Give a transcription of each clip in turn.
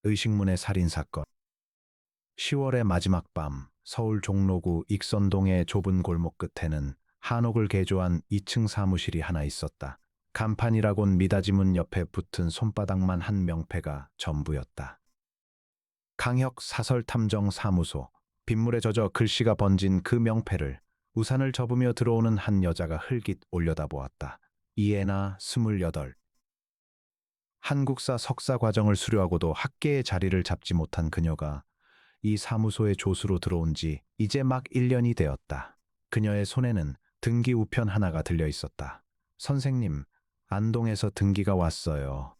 의식문의 살인사건. 10월의 마지막 밤, 서울 종로구 익선동의 좁은 골목 끝에는 한옥을 개조한 2층 사무실이 하나 있었다. 간판이라곤 미닫이문 옆에 붙은 손바닥만 한 명패가 전부였다. 강혁 사설탐정사무소. 빗물에 젖어 글씨가 번진 그 명패를 우산을 접으며 들어오는 한 여자가 흘깃 올려다보았다. 이애나 28. 한국사 석사 과정을 수료하고도 학계의 자리를 잡지 못한 그녀가 이 사무소의 조수로 들어온 지 이제 막 1년이 되었다. 그녀의 손에는 등기 우편 하나가 들려 있었다. 선생님, 안동에서 등기가 왔어요.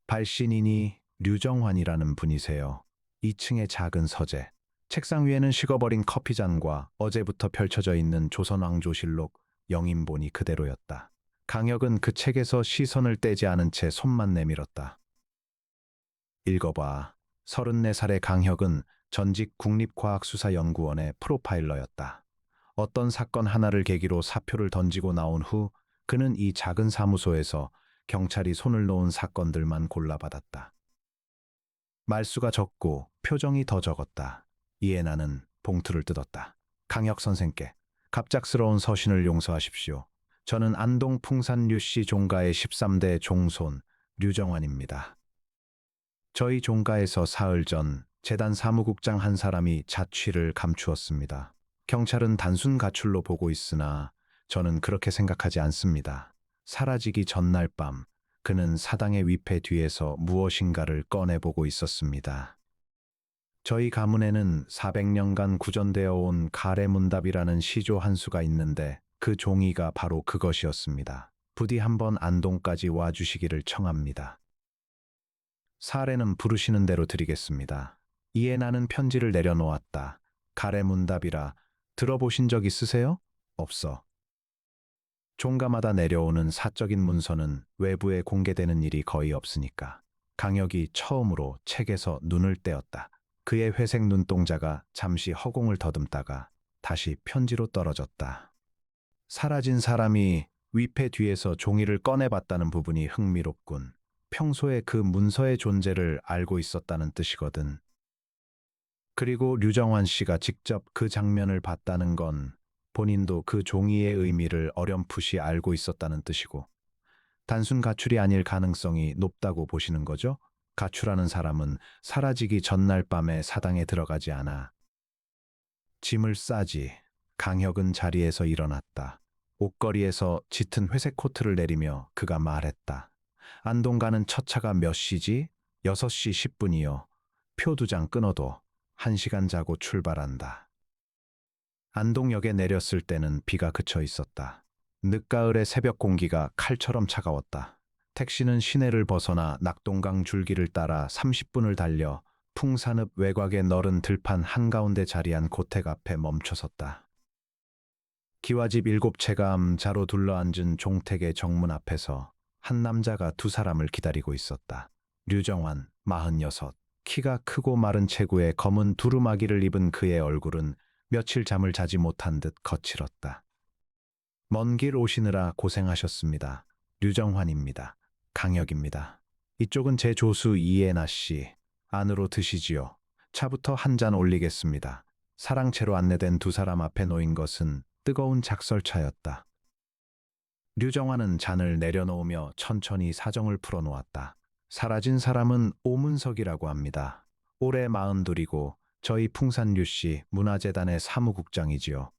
발신인이 류정환이라는 분이세요. 2층의 작은 서재. 책상 위에는 식어버린 커피잔과 어제부터 펼쳐져 있는 조선왕조실록 영인본이 그대로였다. 강혁은 그 책에서 시선을 떼지 않은 채 손만 내밀었다. 읽어봐. 34살의 강혁은 전직 국립과학수사연구원의 프로파일러였다. 어떤 사건 하나를 계기로 사표를 던지고 나온 후 그는 이 작은 사무소에서 경찰이 손을 놓은 사건들만 골라받았다. 말수가 적고 표정이 더 적었다. 이에 나는 봉투를 뜯었다. 강혁 선생께 갑작스러운 서신을 용서하십시오. 저는 안동 풍산 류씨 종가의 13대 종손 류정환입니다. 저희 종가에서 사흘 전 재단 사무국장 한 사람이 자취를 감추었습니다. 경찰은 단순 가출로 보고 있으나 저는 그렇게 생각하지 않습니다. 사라지기 전날 밤 그는 사당의 위패 뒤에서 무엇인가를 꺼내보고 있었습니다. 저희 가문에는 400년간 구전되어 온 가래문답이라는 시조 한 수가 있는데 그 종이가 바로 그것이었습니다. 부디 한번 안동까지 와주시기를 청합니다. 사례는 부르시는 대로 드리겠습니다. 이에 나는 편지를 내려놓았다. 가래문답이라 들어보신 적 있으세요? 없어. 종가마다 내려오는 사적인 문서는 외부에 공개되는 일이 거의 없으니까. 강혁이 처음으로 책에서 눈을 떼었다. 그의 회색 눈동자가 잠시 허공을 더듬다가 다시 편지로 떨어졌다. 사라진 사람이 위패 뒤에서 종이를 꺼내봤다는 부분이 흥미롭군. 평소에 그 문서의 존재를 알고 있었다는 뜻이거든. 그리고 류정환 씨가 직접 그 장면을 봤다는 건 본인도 그 종이의 의미를 어렴풋이 알고 있었다는 뜻이고, 단순 가출이 아닐 가능성이 높다고 보시는 거죠? 가출하는 사람은 사라지기 전날 밤에 사당에 들어가지 않아. 짐을 싸지. 강혁은 자리에서 일어났다. 옷걸이에서 짙은 회색 코트를 내리며 그가 말했다. 안동 가는 첫 차가 몇 시지? 6시 10분이요. 표 2장 끊어도 1시간 자고 출발한다. 안동역에 내렸을 때는 비가 그쳐 있었다. 늦가을의 새벽 공기가 칼처럼 차가웠다. 택시는 시내를 벗어나 낙동강 줄기를 따라 30분을 달려 풍산읍 외곽의 너른 들판 한가운데 자리한 고택 앞에 멈춰섰다. 기와집 7채가 암자로 둘러앉은 종택의 정문 앞에서 한 남자가 두 사람을 기다리고 있었다. 류정환, 46. 키가 크고 마른 체구에 검은 두루마기를 입은 그의 얼굴은 며칠 잠을 자지 못한 듯 거칠었다. 먼 길 오시느라 고생하셨습니다. 류정환입니다. 강혁입니다. 이쪽은 제 조수 이애나 씨. 안으로 드시지요. 차부터 한 잔 올리겠습니다. 사랑채로 안내된 두 사람 앞에 놓인 것은 뜨거운 작설차였다. 류정환은 잔을 내려놓으며 천천히 사정을 풀어놓았다. 사라진 사람은 오문석이라고 합니다. 올해 42이고 저희 풍산류씨 문화재단의 사무국장이지요.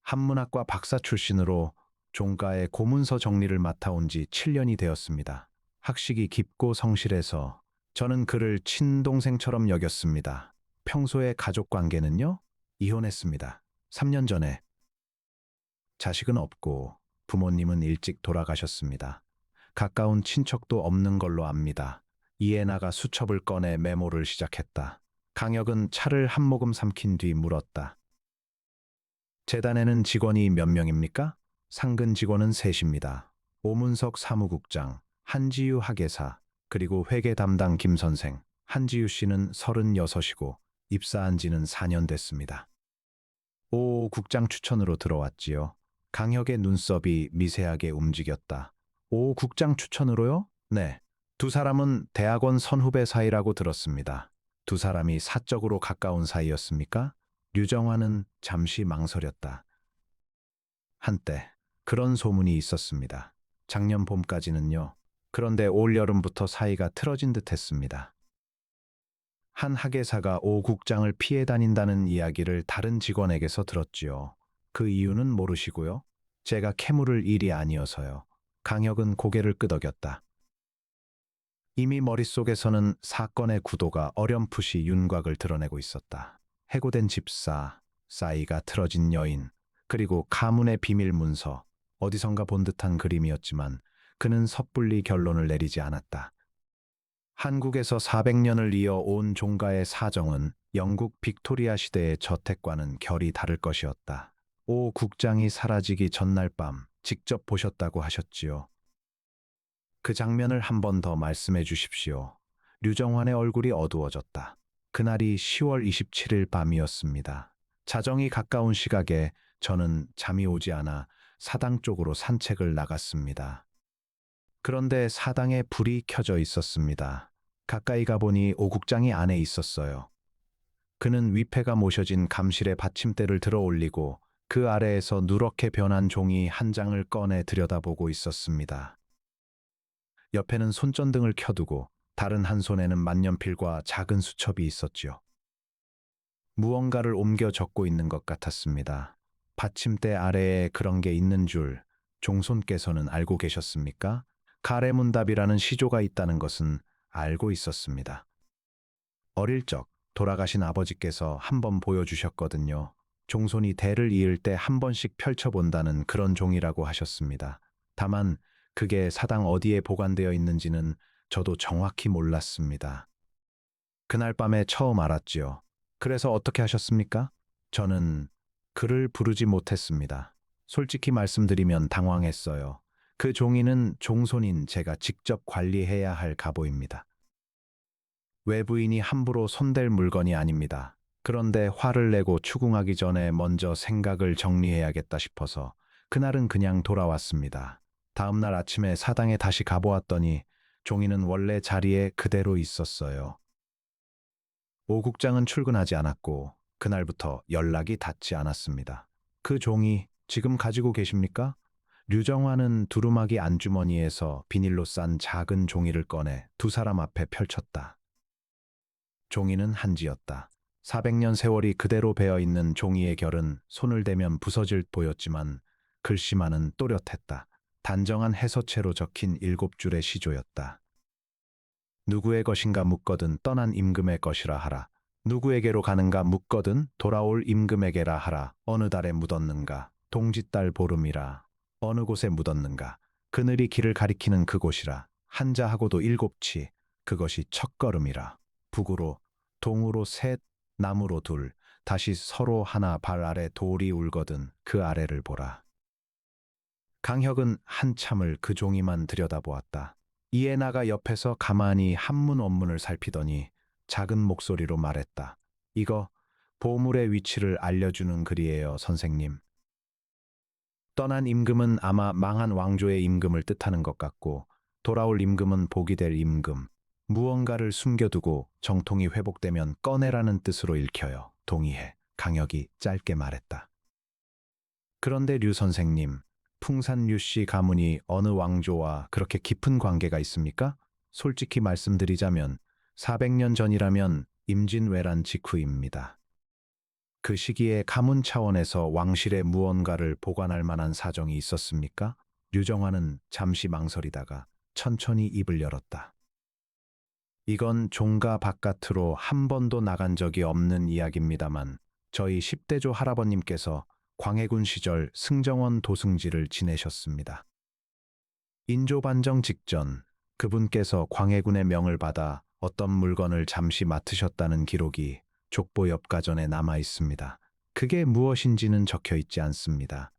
한문학과 박사 출신으로 종가의 고문서 정리를 맡아온 지 7년이 되었습니다. 학식이 깊고 성실해서 저는 그를 친동생처럼 여겼습니다. 평소의 가족 관계는요? 이혼했습니다. 3년 전에. 자식은 없고 부모님은 일찍 돌아가셨습니다. 가까운 친척도 없는 걸로 압니다. 이애나가 수첩을 꺼내 메모를 시작했다. 강혁은 차를 한 모금 삼킨 뒤 물었다. 재단에는 직원이 몇 명입니까? 상근 직원은 셋입니다. 오문석 사무국장, 한지유 학예사, 그리고 회계 담당 김 선생. 한지유 씨는 36이고 입사한 지는 4년 됐습니다. 오 국장 추천으로 들어왔지요. 강혁의 눈썹이 미세하게 움직였다. 오 국장 추천으로요? 네. 두 사람은 대학원 선후배 사이라고 들었습니다. 두 사람이 사적으로 가까운 사이였습니까? 류정환은 잠시 망설였다. 한때 그런 소문이 있었습니다. 작년 봄까지는요. 그런데 올 여름부터 사이가 틀어진 듯 했습니다. 한 학예사가 오 국장을 피해 다닌다는 이야기를 다른 직원에게서 들었지요. 그 이유는 모르시고요. 제가 캐물을 일이 아니어서요. 강혁은 고개를 끄덕였다. 이미 머릿속에서는 사건의 구도가 어렴풋이 윤곽을 드러내고 있었다. 해고된 집사, 싸이가 틀어진 여인, 그리고 가문의 비밀 문서, 어디선가 본 듯한 그림이었지만 그는 섣불리 결론을 내리지 않았다. 한국에서 400년을 이어온 종가의 사정은 영국 빅토리아 시대의 저택과는 결이 다를 것이었다. 오 국장이 사라지기 전날 밤 직접 보셨다고 하셨지요. 그 장면을 한 번 더 말씀해 주십시오. 류정환의 얼굴이 어두워졌다. 그날이 10월 27일 밤이었습니다. 자정이 가까운 시각에 저는 잠이 오지 않아 사당 쪽으로 산책을 나갔습니다. 그런데 사당에 불이 켜져 있었습니다. 가까이 가보니 오 국장이 안에 있었어요. 그는 위패가 모셔진 감실의 받침대를 들어 올리고 그 아래에서 누렇게 변한 종이 한 장을 꺼내 들여다보고 있었습니다. 옆에는 손전등을 켜두고 다른 한 손에는 만년필과 작은 수첩이 있었지요. 무언가를 옮겨 적고 있는 것 같았습니다. 받침대 아래에 그런 게 있는 줄 종손께서는 알고 계셨습니까? 가래문답이라는 시조가 있다는 것은 알고 있었습니다. 어릴 적 돌아가신 아버지께서 한 번 보여주셨거든요. 종손이 대를 이을 때 한 번씩 펼쳐본다는 그런 종이라고 하셨습니다. 다만 그게 사당 어디에 보관되어 있는지는 저도 정확히 몰랐습니다. 그날 밤에 처음 알았지요. 그래서 어떻게 하셨습니까? 저는 그를 부르지 못했습니다. 솔직히 말씀드리면 당황했어요. 그 종이는 종손인 제가 직접 관리해야 할 갑오입니다. 외부인이 함부로 손댈 물건이 아닙니다. 그런데 화를 내고 추궁하기 전에 먼저 생각을 정리해야겠다 싶어서 그날은 그냥 돌아왔습니다. 다음 날 아침에 사당에 다시 가보았더니 종이는 원래 자리에 그대로 있었어요. 오 국장은 출근하지 않았고 그날부터 연락이 닿지 않았습니다. 그 종이 지금 가지고 계십니까? 류정환은 두루마기 안주머니에서 비닐로 싼 작은 종이를 꺼내 두 사람 앞에 펼쳤다. 종이는 한지였다. 400년 세월이 그대로 배어있는 종이의 결은 손을 대면 부서질 보였지만 글씨만은 또렷했다. 단정한 해서체로 적힌 7줄의 시조였다. 누구의 것인가 묻거든 떠난 임금의 것이라 하라. 누구에게로 가는가 묻거든 돌아올 임금에게라 하라. 어느 달에 묻었는가? 동짓달 보름이라. 어느 곳에 묻었는가? 그늘이 길을 가리키는 그곳이라. 한자하고도 7치. 그것이 첫걸음이라. 북으로, 동으로 셋, 남으로 둘. 다시 서로 하나 발 아래 돌이 울거든 그 아래를 보라. 강혁은 한참을 그 종이만 들여다보았다. 이해나가 옆에서 가만히 한문 원문을 살피더니 작은 목소리로 말했다. 이거 보물의 위치를 알려주는 글이에요, 선생님. 떠난 임금은 아마 망한 왕조의 임금을 뜻하는 것 같고 돌아올 임금은 복이 될 임금. 무언가를 숨겨두고 정통이 회복되면 꺼내라는 뜻으로 읽혀요. 동의해. 강혁이 짧게 말했다. 그런데 류 선생님, 풍산 류씨 가문이 어느 왕조와 그렇게 깊은 관계가 있습니까? 솔직히 말씀드리자면 400년 전이라면 임진왜란 직후입니다. 그 시기에 가문 차원에서 왕실에 무언가를 보관할 만한 사정이 있었습니까? 류정환은 잠시 망설이다가 천천히 입을 열었다. 이건 종가 바깥으로 한 번도 나간 적이 없는 이야기입니다만 저희 10대조 할아버님께서 광해군 시절 승정원 도승지를 지내셨습니다. 인조반정 직전 그분께서 광해군의 명을 받아 어떤 물건을 잠시 맡으셨다는 기록이 족보 엽가전에 남아 있습니다. 그게 무엇인지는 적혀 있지 않습니다.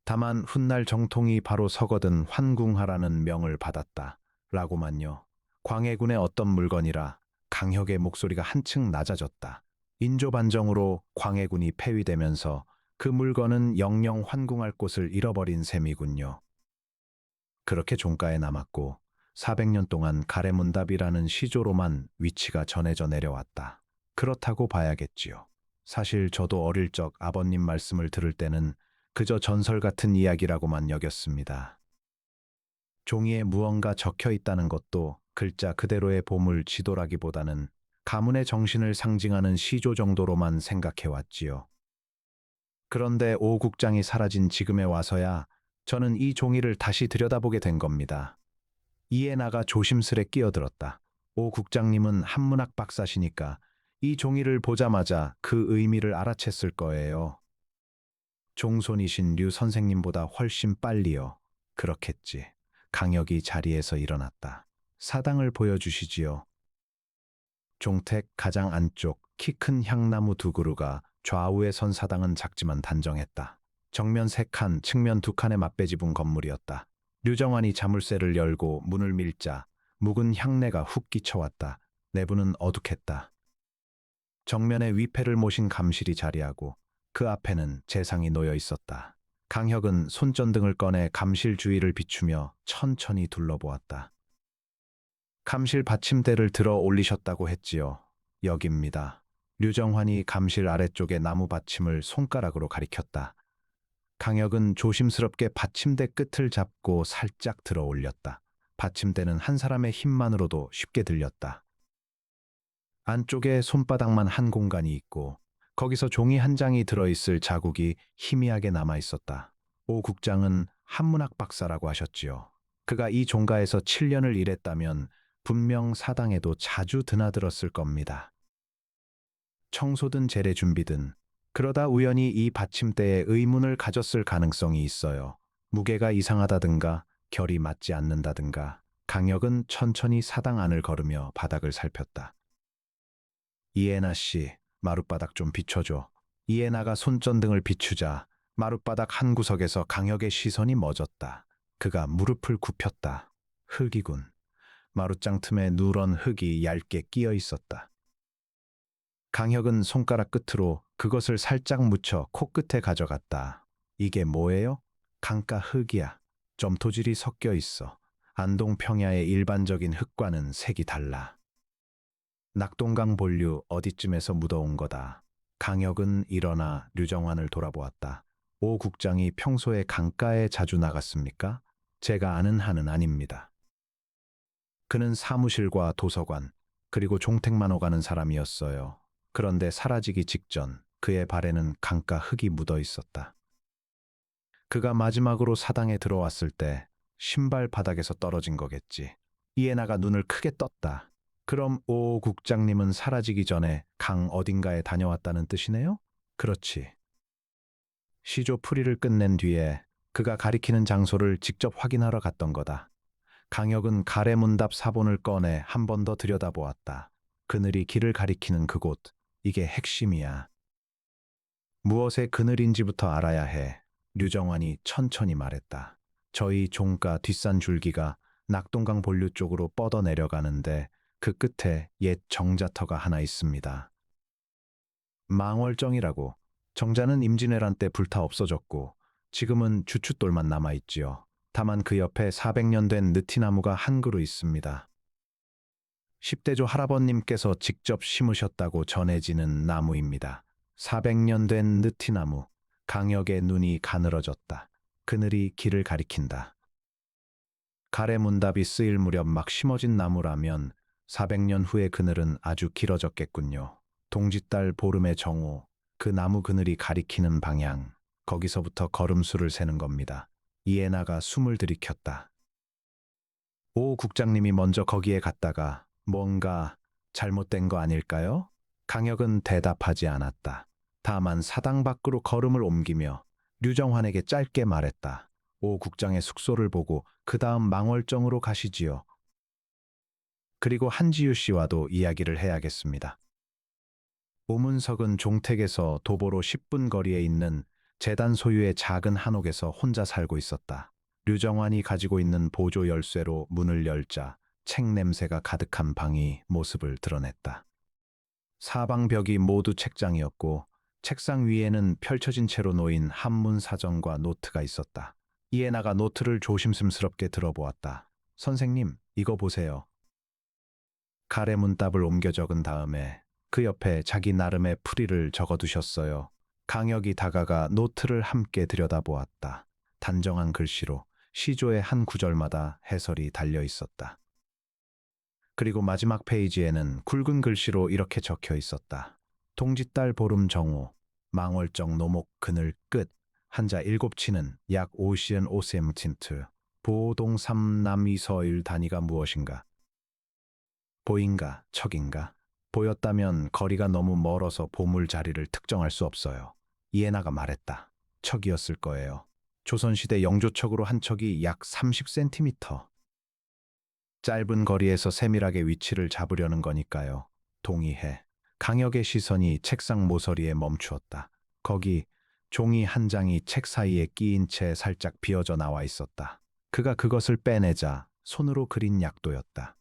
다만 훗날 정통이 바로 서거든 환궁하라는 명을 받았다. 라고만요. 광해군의 어떤 물건이라 강혁의 목소리가 한층 낮아졌다. 인조반정으로 광해군이 폐위되면서 그 물건은 영영 환궁할 곳을 잃어버린 셈이군요. 그렇게 종가에 남았고 400년 동안 가래문답이라는 시조로만 위치가 전해져 내려왔다. 그렇다고 봐야겠지요. 사실 저도 어릴 적 아버님 말씀을 들을 때는 그저 전설 같은 이야기라고만 여겼습니다. 종이에 무언가 적혀 있다는 것도 글자 그대로의 보물 지도라기보다는 가문의 정신을 상징하는 시조 정도로만 생각해 왔지요. 그런데 오 국장이 사라진 지금에 와서야 저는 이 종이를 다시 들여다보게 된 겁니다. 이에나가 조심스레 끼어들었다. 오 국장님은 한문학 박사시니까 이 종이를 보자마자 그 의미를 알아챘을 거예요. 종손이신 류 선생님보다 훨씬 빨리요. 그렇겠지. 강혁이 자리에서 일어났다. 사당을 보여주시지요. 종택 가장 안쪽 키 큰 향나무 두 그루가 좌우에 선 사당은 작지만 단정했다. 정면 세 칸, 측면 두 칸의 맞배지붕 건물이었다. 류정환이 자물쇠를 열고 문을 밀자 묵은 향내가 훅 끼쳐왔다. 내부는 어둑했다. 정면에 위패를 모신 감실이 자리하고 그 앞에는 재상이 놓여 있었다. 강혁은 손전등을 꺼내 감실 주위를 비추며 천천히 둘러보았다. 감실 받침대를 들어 올리셨다고 했지요. 여기입니다. 류정환이 감실 아래쪽의 나무 받침을 손가락으로 가리켰다. 강혁은 조심스럽게 받침대 끝을 잡고 살짝 들어 올렸다. 받침대는 한 사람의 힘만으로도 쉽게 들렸다. 안쪽에 손바닥만 한 공간이 있고 거기서 종이 한 장이 들어있을 자국이 희미하게 남아 있었다. 오 국장은 한문학 박사라고 하셨지요. 그가 이 종가에서 7년을 일했다면 분명 사당에도 자주 드나들었을 겁니다. 청소든 재래 준비든 그러다 우연히 이 받침대에 의문을 가졌을 가능성이 있어요. 무게가 이상하다든가 결이 맞지 않는다든가. 강혁은 천천히 사당 안을 걸으며 바닥을 살폈다. 이에나 씨, 마룻바닥 좀 비춰줘. 이에나가 손전등을 비추자 마룻바닥 한 구석에서 강혁의 시선이 멎었다. 그가 무릎을 굽혔다. 흙이군. 마룻장 틈에 누런 흙이 얇게 끼어 있었다. 강혁은 손가락 끝으로 그것을 살짝 묻혀 코끝에 가져갔다. 이게 뭐예요? 강가 흙이야. 점토질이 섞여 있어. 안동 평야의 일반적인 흙과는 색이 달라. 낙동강 본류 어디쯤에서 묻어온 거다. 강혁은 일어나 류정환을 돌아보았다. 오 국장이 평소에 강가에 자주 나갔습니까? 제가 아는 한은 아닙니다. 그는 사무실과 도서관, 그리고 종택만 오가는 사람이었어요. 그런데 사라지기 직전 그의 발에는 강가 흙이 묻어 있었다. 그가 마지막으로 사당에 들어왔을 때 신발 바닥에서 떨어진 거겠지. 이에나가 눈을 크게 떴다. 그럼 오 국장님은 사라지기 전에 강 어딘가에 다녀왔다는 뜻이네요? 그렇지. 시조 풀이를 끝낸 뒤에 그가 가리키는 장소를 직접 확인하러 갔던 거다. 강혁은 가래문답 사본을 꺼내 한 번 더 들여다보았다. 그늘이 길을 가리키는 그곳, 이게 핵심이야. 무엇의 그늘인지부터 알아야 해. 류정환이 천천히 말했다. 저희 종가 뒷산 줄기가 낙동강 본류 쪽으로 뻗어 내려가는데 그 끝에 옛 정자터가 하나 있습니다. 망월정이라고. 정자는 임진왜란 때 불타 없어졌고 지금은 주춧돌만 남아있지요. 다만 그 옆에 400년 된 느티나무가 한 그루 있습니다. 10대조 할아버님께서 직접 심으셨다고 전해지는 나무입니다. 400년 된 느티나무. 강혁의 눈이 가늘어졌다. 그늘이 길을 가리킨다. 가래문답이 쓰일 무렵 막 심어진 나무라면 400년 후의 그늘은 아주 길어졌겠군요. 동짓달 보름의 정오, 그 나무 그늘이 가리키는 방향, 거기서부터 걸음수를 세는 겁니다. 이에나가 숨을 들이켰다. 오 국장님이 먼저 거기에 갔다가 뭔가 잘못된 거 아닐까요? 강혁은 대답하지 않았다. 다만 사당 밖으로 걸음을 옮기며 류정환에게 짧게 말했다. 오 국장의 숙소를 보고 그 다음 망월정으로 가시지요. 그리고 한지유 씨와도 이야기를 해야겠습니다. 오문석은 종택에서 도보로 10분 거리에 있는 재단 소유의 작은 한옥에서 혼자 살고 있었다. 류정환이 가지고 있는 보조 열쇠로 문을 열자 책 냄새가 가득한 방이 모습을 드러냈다. 사방 벽이 모두 책장이었고 책상 위에는 펼쳐진 채로 놓인 한문 사전과 노트가 있었다. 이에나가 노트를 조심스럽게 들어보았다. 선생님, 이거 보세요. 칼에 문답을 옮겨 적은 다음에 그 옆에 자기 나름의 풀이를 적어두셨어요. 강혁이 다가가 노트를 함께 들여다보았다. 단정한 글씨로 시조의 한 구절마다 해설이 달려 있었다. 그리고 마지막 페이지에는 굵은 글씨로 이렇게 적혀 있었다. 동짓달 보름 정오, 망월정 노목 그늘 끝, 한자 일곱 치는 약 5시엔 5셈 틴트, 보동 삼남이서일 단위가 무엇인가? 보인가, 척인가? 보였다면 거리가 너무 멀어서 보물 자리를 특정할 수 없어요. 이해나가 말했다. 척이었을 거예요. 조선시대 영조척으로 한 척이 약 30cm. 짧은 거리에서 세밀하게 위치를 잡으려는 거니까요. 동의해. 강혁의 시선이 책상 모서리에 멈추었다. 거기 종이 한 장이 책 사이에 끼인 채 살짝 비어져 나와 있었다. 그가 그것을 빼내자 손으로 그린 약도였다.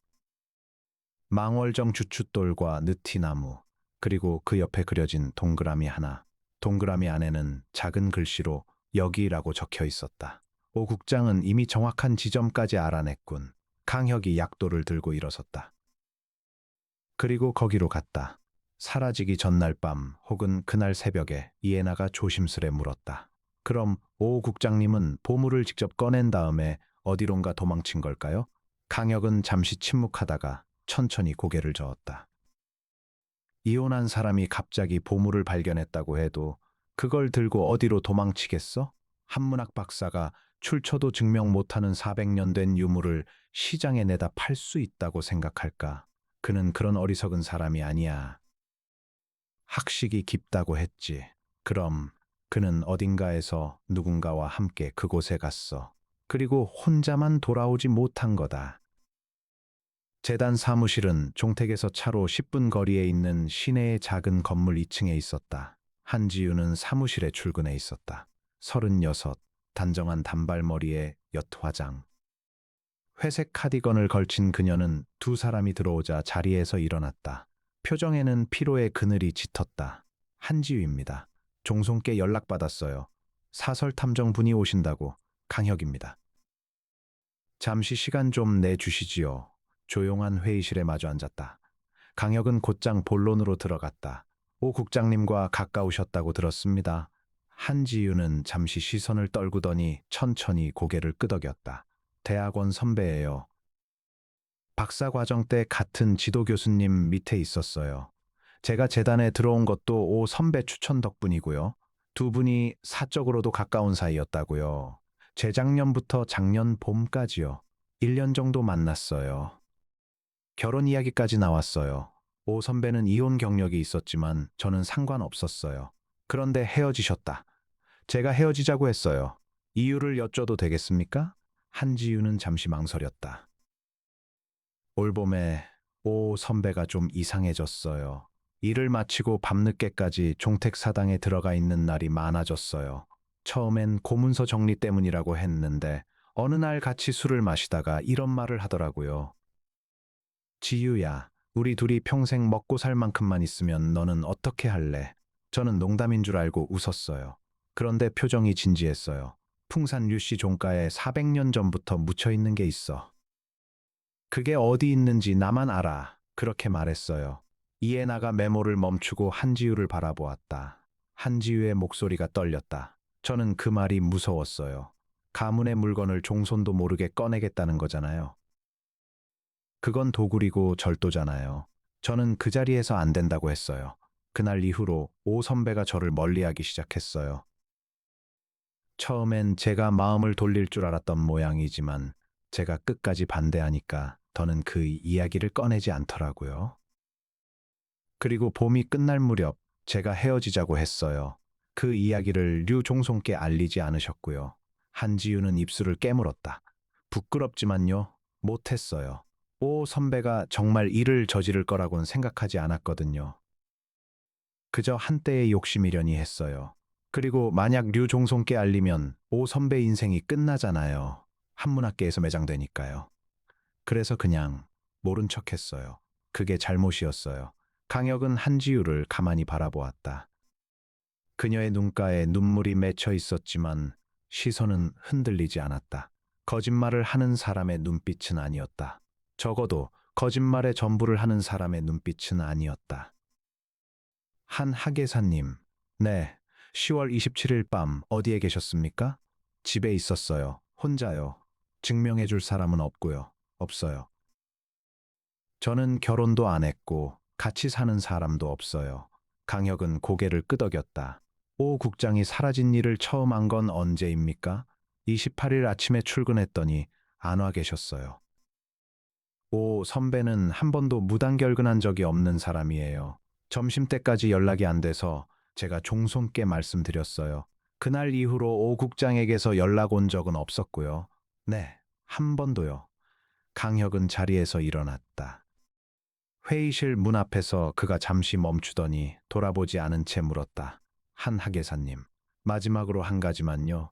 망월정 주춧돌과 느티나무, 그리고 그 옆에 그려진 동그라미 하나. 동그라미 안에는 작은 글씨로 여기라고 적혀 있었다. 오 국장은 이미 정확한 지점까지 알아냈군. 강혁이 약도를 들고 일어섰다. 그리고 거기로 갔다. 사라지기 전날 밤 혹은 그날 새벽에 이해나가 조심스레 물었다. 그럼 오 국장님은 보물을 직접 꺼낸 다음에 어디론가 도망친 걸까요? 강혁은 잠시 침묵하다가 천천히 고개를 저었다. 이혼한 사람이 갑자기 보물을 발견했다고 해도 그걸 들고 어디로 도망치겠어? 한문학 박사가 출처도 증명 못하는 400년 된 유물을 시장에 내다 팔 수 있다고 생각할까? 그는 그런 어리석은 사람이 아니야. 학식이 깊다고 했지. 그럼 그는 어딘가에서 누군가와 함께 그곳에 갔어. 그리고 혼자만 돌아오지 못한 거다. 재단 사무실은 종택에서 차로 10분 거리에 있는 시내의 작은 건물 2층에 있었다. 한지우는 사무실에 출근해 있었다. 36, 단정한 단발머리에 옅화장. 회색 카디건을 걸친 그녀는 두 사람이 들어오자 자리에서 일어났다. 표정에는 피로의 그늘이 짙었다. 한지우입니다. 종송께 연락받았어요. 사설 탐정분이 오신다고. 강혁입니다. 잠시 시간 좀 내주시지요. 조용한 회의실에 마주 앉았다. 강혁은 곧장 본론으로 들어갔다. 오 국장님과 가까우셨다고 들었습니다. 한지유는 잠시 시선을 떨구더니 천천히 고개를 끄덕였다. 대학원 선배예요. 박사과정 때 같은 지도 교수님 밑에 있었어요. 제가 재단에 들어온 것도 오 선배 추천 덕분이고요. 두 분이 사적으로도 가까운 사이였다고요. 재작년부터 작년 봄까지요. 1년 정도 만났어요. 결혼 이야기까지 나왔어요. 오 선배는 이혼 경력이 있었지만 저는 상관없었어요. 그런데 헤어지셨다. 제가 헤어지자고 했어요. 이유를 여쭤도 되겠습니까? 한지유는 잠시 망설였다. 올봄에 오 선배가 좀 이상해졌어요. 일을 마치고 밤늦게까지 종택 사당에 들어가 있는 날이 많아졌어요. 처음엔 고문서 정리 때문이라고 했는데 어느 날 같이 술을 마시다가 이런 말을 하더라고요. 지유야, 우리 둘이 평생 먹고 살 만큼만 있으면 너는 어떻게 할래? 저는 농담인 줄 알고 웃었어요. 그런데 표정이 진지했어요. 풍산 류씨 종가에 400년 전부터 묻혀 있는 게 있어. 그게 어디 있는지 나만 알아. 그렇게 말했어요. 이해나가 메모를 멈추고 한지우를 바라보았다. 한지우의 목소리가 떨렸다. 저는 그 말이 무서웠어요. 가문의 물건을 종손도 모르게 꺼내겠다는 거잖아요. 그건 도굴이고 절도잖아요. 저는 그 자리에서 안 된다고 했어요. 그날 이후로 오 선배가 저를 멀리하기 시작했어요. 처음엔 제가 마음을 돌릴 줄 알았던 모양이지만 제가 끝까지 반대하니까 더는 그 이야기를 꺼내지 않더라고요. 그리고 봄이 끝날 무렵 제가 헤어지자고 했어요. 그 이야기를 류종송께 알리지 않으셨고요. 한지우는 입술을 깨물었다. 부끄럽지만요, 못했어요. 오 선배가 정말 일을 저지를 거라고는 생각하지 않았거든요. 그저 한때의 욕심이려니 했어요. 그리고 만약 류종송께 알리면 오 선배 인생이 끝나잖아요. 한문학계에서 매장되니까요. 그래서 그냥 모른 척 했어요. 그게 잘못이었어요. 강혁은 한지우를 가만히 바라보았다. 그녀의 눈가에 눈물이 맺혀 있었지만 시선은 흔들리지 않았다. 거짓말을 하는 사람의 눈빛은 아니었다. 적어도 거짓말의 전부를 하는 사람의 눈빛은 아니었다. 한 학예사님, 네, 10월 27일 밤 어디에 계셨습니까? 집에 있었어요. 혼자요. 증명해 줄 사람은 없고요. 없어요. 저는 결혼도 안 했고 같이 사는 사람도 없어요. 강혁은 고개를 끄덕였다. 오 국장이 사라진 일을 처음 안 건 언제입니까? 28일 아침에 출근했더니 안 와 계셨어요. 오 선배는 한 번도 무단결근한 적이 없는 사람이에요. 점심때까지 연락이 안 돼서 제가 종손께 말씀드렸어요. 그날 이후로 오 국장에게서 연락 온 적은 없었고요. 네, 한 번도요. 강혁은 자리에서 일어났다. 회의실 문 앞에서 그가 잠시 멈추더니 돌아보지 않은 채 물었다. 한 학예사님, 마지막으로 한 가지만요.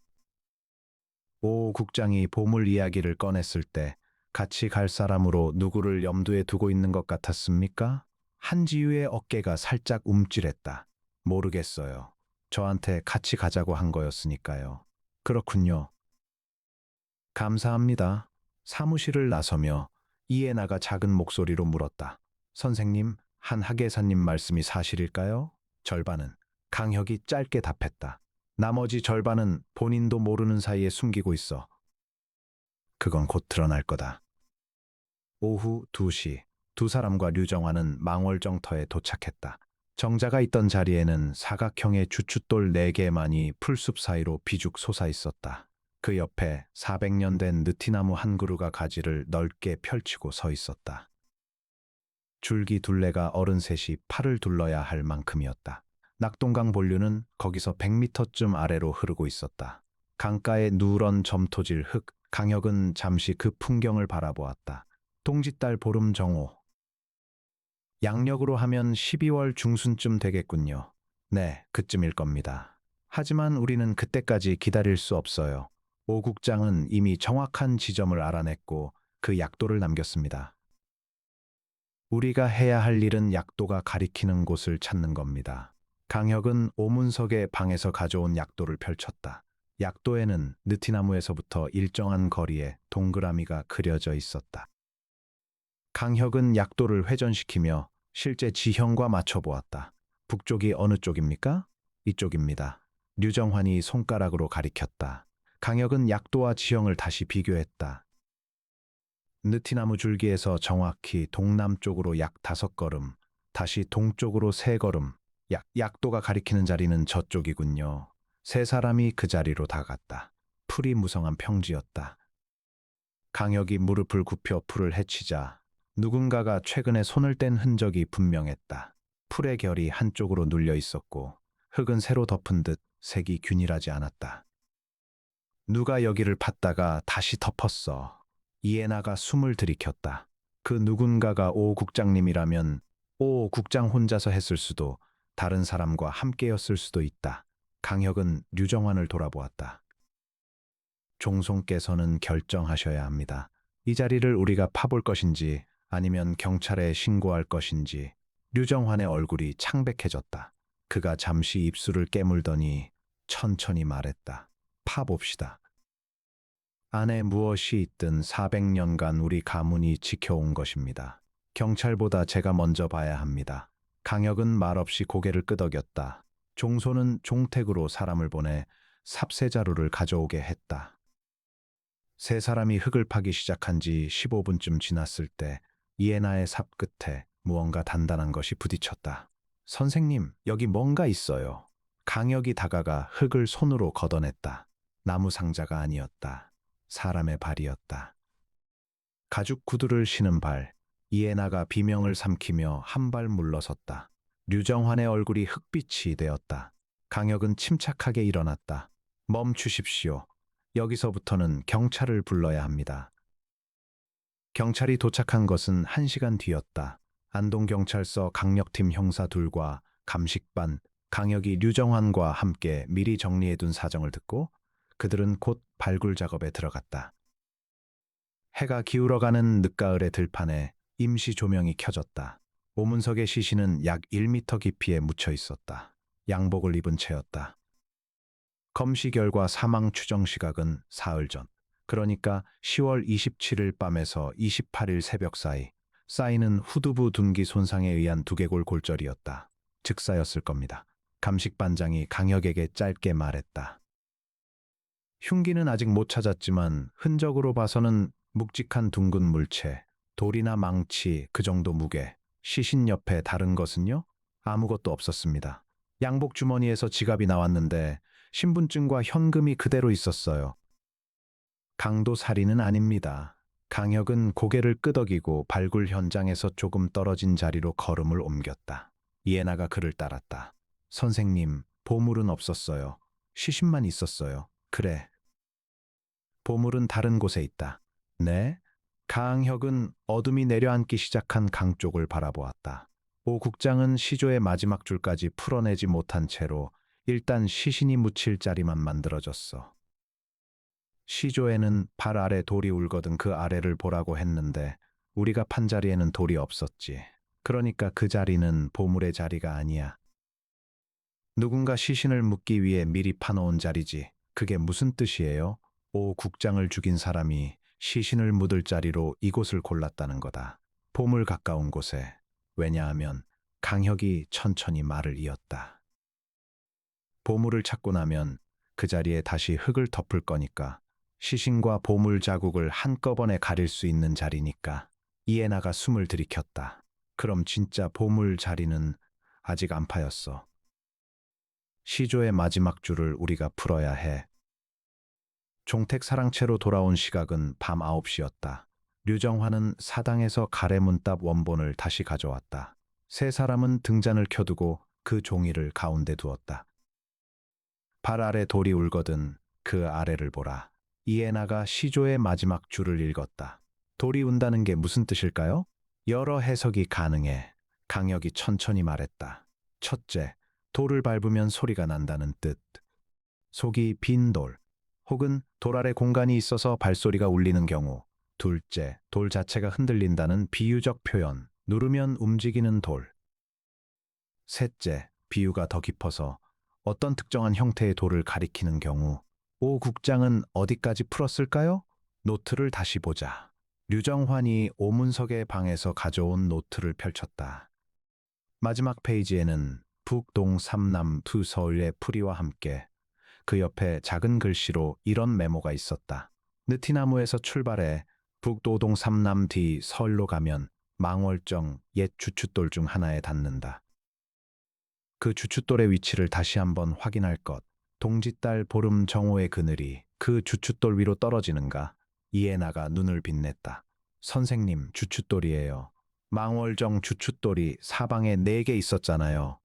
오 국장이 보물 이야기를 꺼냈을 때 같이 갈 사람으로 누구를 염두에 두고 있는 것 같았습니까? 한지우의 어깨가 살짝 움찔했다. 모르겠어요. 저한테 같이 가자고 한 거였으니까요. 그렇군요. 감사합니다. 사무실을 나서며 이해나가 작은 목소리로 물었다. 선생님, 한 학예사님 말씀이 사실일까요? 절반은. 강혁이 짧게 답했다. 나머지 절반은 본인도 모르는 사이에 숨기고 있어. 그건 곧 드러날 거다. 오후 2시, 두 사람과 류정화는 망월정터에 도착했다. 정자가 있던 자리에는 사각형의 주춧돌 4개만이 풀숲 사이로 비죽 솟아 있었다. 그 옆에 400년 된 느티나무 한 그루가 가지를 넓게 펼치고 서 있었다. 줄기 둘레가 어른 셋이 팔을 둘러야 할 만큼이었다. 낙동강 본류는 거기서 100m쯤 아래로 흐르고 있었다. 강가의 누런 점토질 흙, 강혁은 잠시 그 풍경을 바라보았다. 동짓달 보름 정오. 양력으로 하면 12월 중순쯤 되겠군요. 네, 그쯤일 겁니다. 하지만 우리는 그때까지 기다릴 수 없어요. 오 국장은 이미 정확한 지점을 알아냈고 그 약도를 남겼습니다. 우리가 해야 할 일은 약도가 가리키는 곳을 찾는 겁니다. 강혁은 오문석의 방에서 가져온 약도를 펼쳤다. 약도에는 느티나무에서부터 일정한 거리에 동그라미가 그려져 있었다. 강혁은 약도를 회전시키며 실제 지형과 맞춰보았다. 북쪽이 어느 쪽입니까? 이쪽입니다. 류정환이 손가락으로 가리켰다. 강혁은 약도와 지형을 다시 비교했다. 느티나무 줄기에서 정확히 동남쪽으로 약 5걸음, 다시 동쪽으로 3걸음, 약도가 가리키는 자리는 저쪽이군요. 세 사람이 그 자리로 다 갔다. 풀이 무성한 평지였다. 강혁이 무릎을 굽혀 풀을 헤치자 누군가가 최근에 손을 뗀 흔적이 분명했다. 풀의 결이 한쪽으로 눌려 있었고 흙은 새로 덮은 듯 색이 균일하지 않았다. 누가 여기를 팠다가 다시 덮었어. 이에나가 숨을 들이켰다. 그 누군가가 오 국장님이라면 오 국장 혼자서 했을 수도 다른 사람과 함께였을 수도 있다. 강혁은 류정환을 돌아보았다. 종송께서는 결정하셔야 합니다. 이 자리를 우리가 파볼 것인지 아니면 경찰에 신고할 것인지. 류정환의 얼굴이 창백해졌다. 그가 잠시 입술을 깨물더니 천천히 말했다. 파봅시다. 안에 무엇이 있든 400년간 우리 가문이 지켜온 것입니다. 경찰보다 제가 먼저 봐야 합니다. 강혁은 말없이 고개를 끄덕였다. 종소는 종택으로 사람을 보내 삽세자루를 가져오게 했다. 세 사람이 흙을 파기 시작한 지 15분쯤 지났을 때 이에나의 삽 끝에 무언가 단단한 것이 부딪혔다. 선생님, 여기 뭔가 있어요. 강혁이 다가가 흙을 손으로 걷어냈다. 나무 상자가 아니었다. 사람의 발이었다. 가죽 구두를 신은 발, 이에나가 비명을 삼키며 한 발 물러섰다. 류정환의 얼굴이 흙빛이 되었다. 강혁은 침착하게 일어났다. 멈추십시오. 여기서부터는 경찰을 불러야 합니다. 경찰이 도착한 것은 1시간 뒤였다. 안동경찰서 강력팀 형사 둘과 감식반, 강혁이 류정환과 함께 미리 정리해둔 사정을 듣고 그들은 곧 발굴 작업에 들어갔다. 해가 기울어가는 늦가을의 들판에 임시 조명이 켜졌다. 오문석의 시신은 약 1m 깊이에 묻혀 있었다. 양복을 입은 채였다. 검시 결과 사망 추정 시각은 사흘 전. 그러니까 10월 27일 밤에서 28일 새벽 사이 사인은 후두부 둔기 손상에 의한 두개골 골절이었다. 즉사였을 겁니다. 감식반장이 강혁에게 짧게 말했다. 흉기는 아직 못 찾았지만 흔적으로 봐서는 묵직한 둥근 물체, 돌이나 망치 그 정도 무게, 시신 옆에 다른 것은요? 아무것도 없었습니다. 양복 주머니에서 지갑이 나왔는데 신분증과 현금이 그대로 있었어요. 강도 살인은 아닙니다. 강혁은 고개를 끄덕이고 발굴 현장에서 조금 떨어진 자리로 걸음을 옮겼다. 이해나가 그를 따랐다. 선생님, 보물은 없었어요. 시신만 있었어요. 그래, 보물은 다른 곳에 있다. 네? 강혁은 어둠이 내려앉기 시작한 강 쪽을 바라보았다. 오 국장은 시조의 마지막 줄까지 풀어내지 못한 채로 일단 시신이 묻힐 자리만 만들어졌어. 시조에는 발 아래 돌이 울거든 그 아래를 보라고 했는데 우리가 판 자리에는 돌이 없었지. 그러니까 그 자리는 보물의 자리가 아니야. 누군가 시신을 묻기 위해 미리 파놓은 자리지. 그게 무슨 뜻이에요? 오 국장을 죽인 사람이 시신을 묻을 자리로 이곳을 골랐다는 거다. 보물 가까운 곳에. 왜냐하면 강혁이 천천히 말을 이었다. 보물을 찾고 나면 그 자리에 다시 흙을 덮을 거니까. 시신과 보물 자국을 한꺼번에 가릴 수 있는 자리니까. 이에나가 숨을 들이켰다. 그럼 진짜 보물 자리는 아직 안 파였어. 시조의 마지막 줄을 우리가 풀어야 해. 종택 사랑채로 돌아온 시각은 밤 9시였다. 류정환은 사당에서 가래문답 원본을 다시 가져왔다. 세 사람은 등잔을 켜두고 그 종이를 가운데 두었다. 발 아래 돌이 울거든 그 아래를 보라. 이에나가 시조의 마지막 줄을 읽었다. 돌이 운다는 게 무슨 뜻일까요? 여러 해석이 가능해. 강혁이 천천히 말했다. 첫째, 돌을 밟으면 소리가 난다는 뜻. 속이 빈 돌, 혹은 돌 아래 공간이 있어서 발소리가 울리는 경우. 둘째, 돌 자체가 흔들린다는 비유적 표현, 누르면 움직이는 돌. 셋째, 비유가 더 깊어서 어떤 특정한 형태의 돌을 가리키는 경우. 오 국장은 어디까지 풀었을까요? 노트를 다시 보자. 류정환이 오문석의 방에서 가져온 노트를 펼쳤다. 마지막 페이지에는 북동 삼남 두 서울의 풀이와 함께 그 옆에 작은 글씨로 이런 메모가 있었다. 느티나무에서 출발해 북도동 삼남 뒤 서울로 가면 망월정 옛 주춧돌 중 하나에 닿는다. 그 주춧돌의 위치를 다시 한번 확인할 것. 동짓달 보름 정오의 그늘이 그 주춧돌 위로 떨어지는가? 이에나가 눈을 빛냈다. 선생님, 주춧돌이에요. 망월정 주춧돌이 사방에 4개 있었잖아요.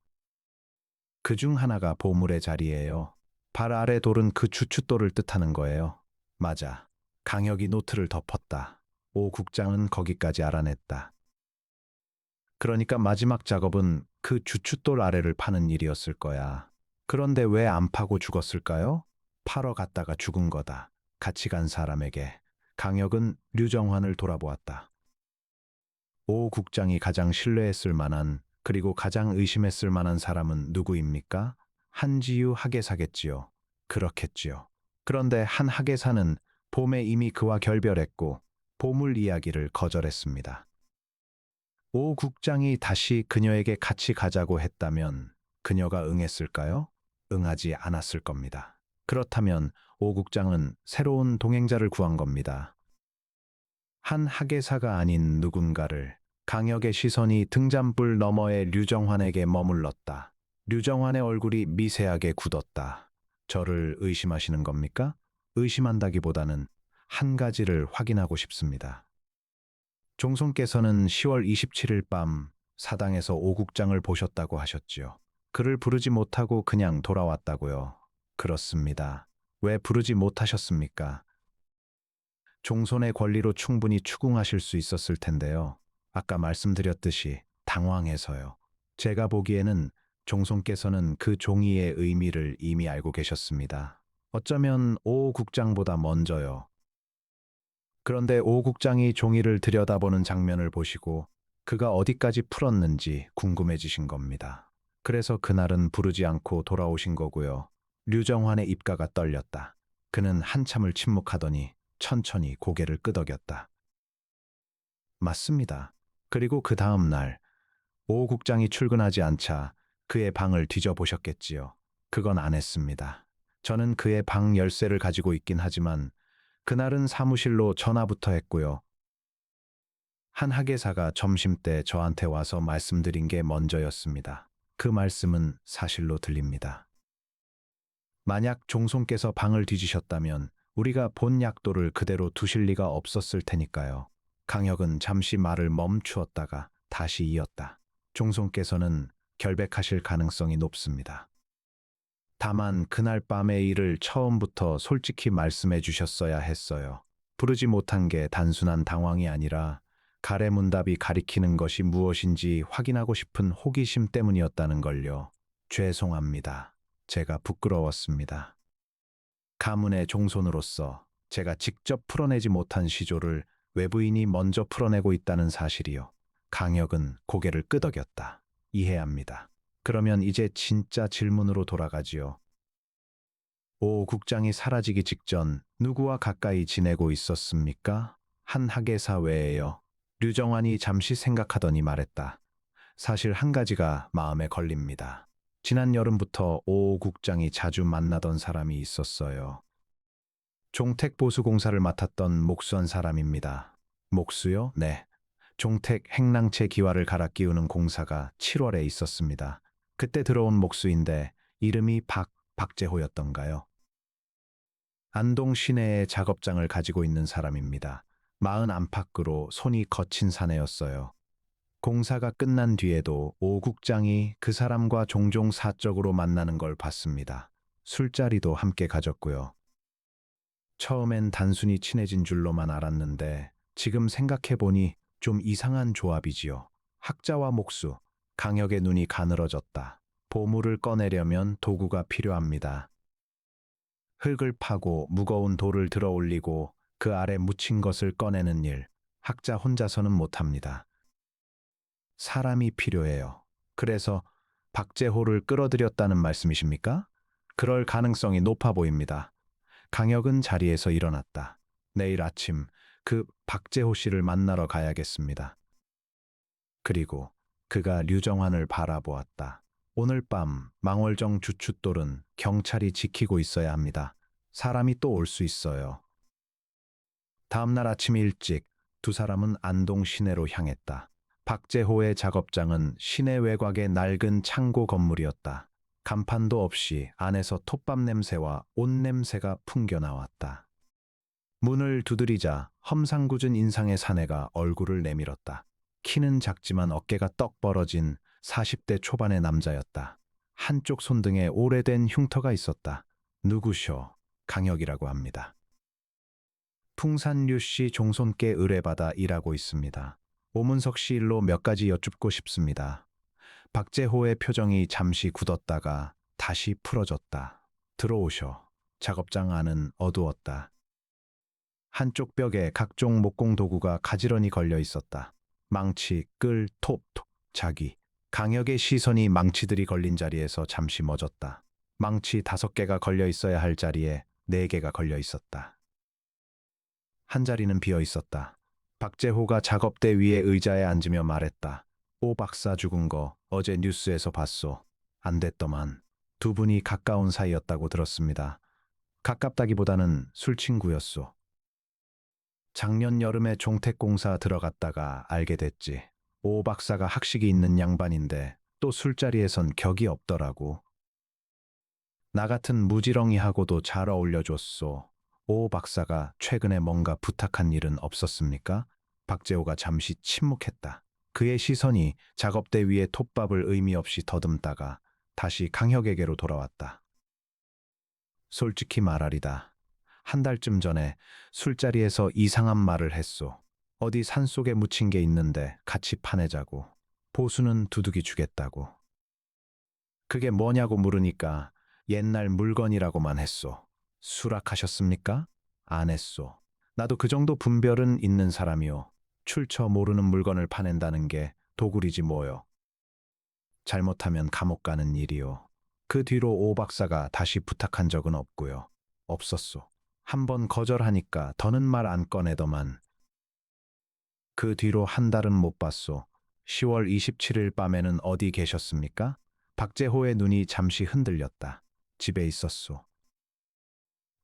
그 중 하나가 보물의 자리예요. 발 아래 돌은 그 주춧돌을 뜻하는 거예요. 맞아. 강혁이 노트를 덮었다. 오 국장은 거기까지 알아냈다. 그러니까 마지막 작업은 그 주춧돌 아래를 파는 일이었을 거야. 그런데 왜 안 파고 죽었을까요? 파러 갔다가 죽은 거다. 같이 간 사람에게. 강혁은 류정환을 돌아보았다. 오 국장이 가장 신뢰했을 만한 그리고 가장 의심했을 만한 사람은 누구입니까? 한지유 학예사겠지요. 그렇겠지요. 그런데 한 학예사는 봄에 이미 그와 결별했고 보물 이야기를 거절했습니다. 오 국장이 다시 그녀에게 같이 가자고 했다면 그녀가 응했을까요? 응하지 않았을 겁니다. 그렇다면 오 국장은 새로운 동행자를 구한 겁니다. 한 학예사가 아닌 누군가를. 강혁의 시선이 등잔불 너머의 류정환에게 머물렀다. 류정환의 얼굴이 미세하게 굳었다. 저를 의심하시는 겁니까? 의심한다기보다는 한 가지를 확인하고 싶습니다. 종손께서는 10월 27일 밤 사당에서 오 국장을 보셨다고 하셨지요. 그를 부르지 못하고 그냥 돌아왔다고요. 그렇습니다. 왜 부르지 못하셨습니까? 종손의 권리로 충분히 추궁하실 수 있었을 텐데요. 아까 말씀드렸듯이 당황해서요. 제가 보기에는 종손께서는 그 종이의 의미를 이미 알고 계셨습니다. 어쩌면 오 국장보다 먼저요. 그런데 오 국장이 종이를 들여다보는 장면을 보시고 그가 어디까지 풀었는지 궁금해지신 겁니다. 그래서 그날은 부르지 않고 돌아오신 거고요. 류정환의 입가가 떨렸다. 그는 한참을 침묵하더니 천천히 고개를 끄덕였다. 맞습니다. 그리고 그 다음 날, 오 국장이 출근하지 않자 그의 방을 뒤져보셨겠지요. 그건 안 했습니다. 저는 그의 방 열쇠를 가지고 있긴 하지만 그날은 사무실로 전화부터 했고요. 한 학예사가 점심때 저한테 와서 말씀드린 게 먼저였습니다. 그 말씀은 사실로 들립니다. 만약 종손께서 방을 뒤지셨다면 우리가 본 약도를 그대로 두실 리가 없었을 테니까요. 강혁은 잠시 말을 멈추었다가 다시 이었다. 종손께서는 결백하실 가능성이 높습니다. 다만 그날 밤의 일을 처음부터 솔직히 말씀해 주셨어야 했어요. 부르지 못한 게 단순한 당황이 아니라 가래문답이 가리키는 것이 무엇인지 확인하고 싶은 호기심 때문이었다는 걸요. 죄송합니다. 제가 부끄러웠습니다. 가문의 종손으로서 제가 직접 풀어내지 못한 시조를 외부인이 먼저 풀어내고 있다는 사실이요. 강혁은 고개를 끄덕였다. 이해합니다. 그러면 이제 진짜 질문으로 돌아가지요. 오 국장이 사라지기 직전 누구와 가까이 지내고 있었습니까? 한 학예사 외에요. 류정환이 잠시 생각하더니 말했다. 사실 한 가지가 마음에 걸립니다. 지난 여름부터 오 국장이 자주 만나던 사람이 있었어요. 종택보수공사를 맡았던 목수한 사람입니다. 목수요? 네. 종택 행랑채 기와를 갈아 끼우는 공사가 7월에 있었습니다. 그때 들어온 목수인데 이름이 박재호였던가요? 안동 시내에 작업장을 가지고 있는 사람입니다. 마흔 안팎으로 손이 거친 사내였어요. 공사가 끝난 뒤에도 오 국장이 그 사람과 종종 사적으로 만나는 걸 봤습니다. 술자리도 함께 가졌고요. 처음엔 단순히 친해진 줄로만 알았는데 지금 생각해보니 좀 이상한 조합이지요. 학자와 목수, 강혁의 눈이 가늘어졌다. 보물을 꺼내려면 도구가 필요합니다. 흙을 파고 무거운 돌을 들어 올리고 그 아래 묻힌 것을 꺼내는 일, 학자 혼자서는 못합니다. 사람이 필요해요. 그래서 박재호를 끌어들였다는 말씀이십니까? 그럴 가능성이 높아 보입니다. 강혁은 자리에서 일어났다. 내일 아침 그 박재호 씨를 만나러 가야겠습니다. 그리고 그가 류정환을 바라보았다. 오늘 밤 망월정 주춧돌은 경찰이 지키고 있어야 합니다. 사람이 또 올 수 있어요. 다음 날 아침 일찍 두 사람은 안동 시내로 향했다. 박재호의 작업장은 시내 외곽의 낡은 창고 건물이었다. 간판도 없이 안에서 톱밥 냄새와 옷 냄새가 풍겨나왔다. 문을 두드리자 험상궂은 인상의 사내가 얼굴을 내밀었다. 키는 작지만 어깨가 떡 벌어진 40대 초반의 남자였다. 한쪽 손등에 오래된 흉터가 있었다. 누구셔? 강혁이라고 합니다. 풍산류 씨 종손께 의뢰받아 일하고 있습니다. 오문석 씨 일로 몇 가지 여쭙고 싶습니다. 박재호의 표정이 잠시 굳었다가 다시 풀어졌다. 들어오셔. 작업장 안은 어두웠다. 한쪽 벽에 각종 목공 도구가 가지런히 걸려 있었다. 망치, 끌, 톱, 자기. 강혁의 시선이 망치들이 걸린 자리에서 잠시 멎었다. 망치 5개가 걸려 있어야 할 자리에 4개가 걸려 있었다. 한 자리는 비어 있었다. 박재호가 작업대 위에 의자에 앉으며 말했다. 오 박사 죽은 거 어제 뉴스에서 봤소. 안 됐더만. 두 분이 가까운 사이였다고 들었습니다. 가깝다기보다는 술친구였소. 작년 여름에 종택공사 들어갔다가 알게 됐지. 오 박사가 학식이 있는 양반인데 또 술자리에선 격이 없더라고. 나 같은 무지렁이하고도 잘 어울려줬소. 오 박사가 최근에 뭔가 부탁한 일은 없었습니까? 박재호가 잠시 침묵했다. 그의 시선이 작업대 위에 톱밥을 의미 없이 더듬다가 다시 강혁에게로 돌아왔다. 솔직히 말하리다. 한 달쯤 전에 술자리에서 이상한 말을 했소. 어디 산속에 묻힌 게 있는데 같이 파내자고. 보수는 두둑이 주겠다고. 그게 뭐냐고 물으니까 옛날 물건이라고만 했소. 수락하셨습니까? 안 했소. 나도 그 정도 분별은 있는 사람이오. 출처 모르는 물건을 파낸다는 게 도굴이지 뭐요. 잘못하면 감옥 가는 일이오. 그 뒤로 오 박사가 다시 부탁한 적은 없고요. 없었소. 한 번 거절하니까 더는 말 안 꺼내더만. 그 뒤로 한 달은 못 봤소. 10월 27일 밤에는 어디 계셨습니까? 박재호의 눈이 잠시 흔들렸다. 집에 있었소.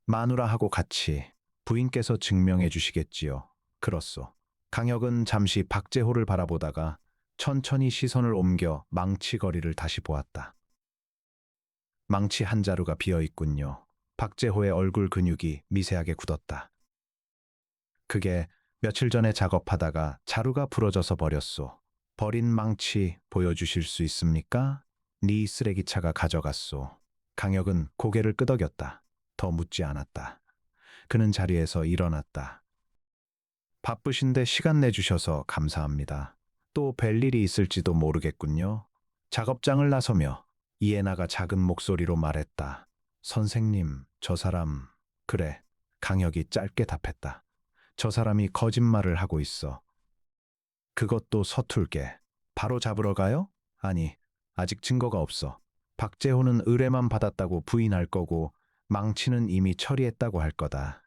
마누라하고 같이 부인께서 증명해 주시겠지요. 그렇소. 강혁은 잠시 박재호를 바라보다가 천천히 시선을 옮겨 망치 거리를 다시 보았다. 망치 한 자루가 비어 있군요. 박재호의 얼굴 근육이 미세하게 굳었다. 그게 며칠 전에 작업하다가 자루가 부러져서 버렸소. 버린 망치 보여주실 수 있습니까? 네 쓰레기차가 가져갔소. 강혁은 고개를 끄덕였다. 더 묻지 않았다. 그는 자리에서 일어났다. 바쁘신데 시간 내주셔서 감사합니다. 또 뵐 일이 있을지도 모르겠군요. 작업장을 나서며 이해나가 작은 목소리로 말했다. 선생님, 저 사람, 그래. 강혁이 짧게 답했다. 저 사람이 거짓말을 하고 있어. 그것도 서툴게. 바로 잡으러 가요? 아니, 아직 증거가 없어. 박재호는 의뢰만 받았다고 부인할 거고 망치는 이미 처리했다고 할 거다.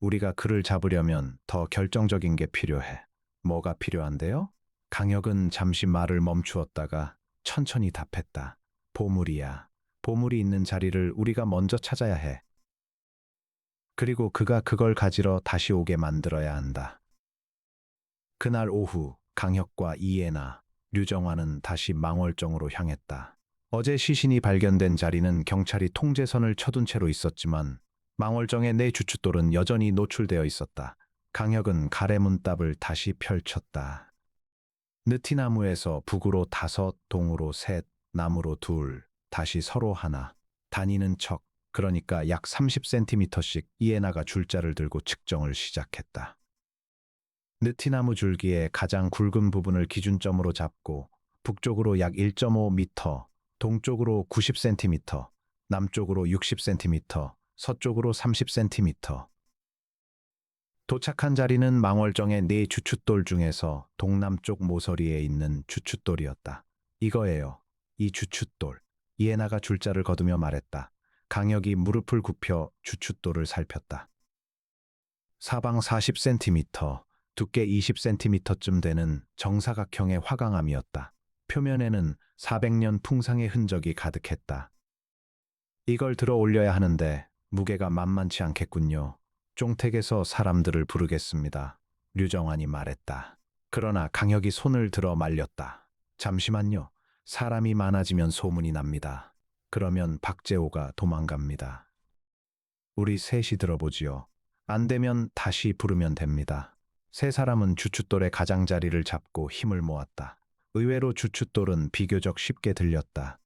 우리가 그를 잡으려면 더 결정적인 게 필요해. 뭐가 필요한데요? 강혁은 잠시 말을 멈추었다가 천천히 답했다. 보물이야. 보물이 있는 자리를 우리가 먼저 찾아야 해. 그리고 그가 그걸 가지러 다시 오게 만들어야 한다. 그날 오후 강혁과 이해나, 류정화는 다시 망월정으로 향했다. 어제 시신이 발견된 자리는 경찰이 통제선을 쳐둔 채로 있었지만 망월정의 내 주춧돌은 여전히 노출되어 있었다. 강혁은 가래문답을 다시 펼쳤다. 느티나무에서 북으로 5, 동으로 3, 남으로 2, 다시 서로 하나. 다니는 척, 그러니까 약 30cm씩 이해나가 줄자를 들고 측정을 시작했다. 느티나무 줄기의 가장 굵은 부분을 기준점으로 잡고 북쪽으로 약 1.5m, 동쪽으로 90cm, 남쪽으로 60cm, 서쪽으로 30cm. 도착한 자리는 망월정의 4 주춧돌 중에서 동남쪽 모서리에 있는 주춧돌이었다. 이거예요. 이 주춧돌. 이해나가 줄자를 거두며 말했다. 강혁이 무릎을 굽혀 주춧돌을 살폈다. 사방 40cm, 두께 20cm쯤 되는 정사각형의 화강암이었다. 표면에는 400년 풍상의 흔적이 가득했다. 이걸 들어 올려야 하는데 무게가 만만치 않겠군요. 쫑택에서 사람들을 부르겠습니다. 류정환이 말했다. 그러나 강혁이 손을 들어 말렸다. 잠시만요. 사람이 많아지면 소문이 납니다. 그러면 박재호가 도망갑니다. 우리 셋이 들어보지요. 안 되면 다시 부르면 됩니다. 세 사람은 주춧돌의 가장자리를 잡고 힘을 모았다. 의외로 주춧돌은 비교적 쉽게 들렸다.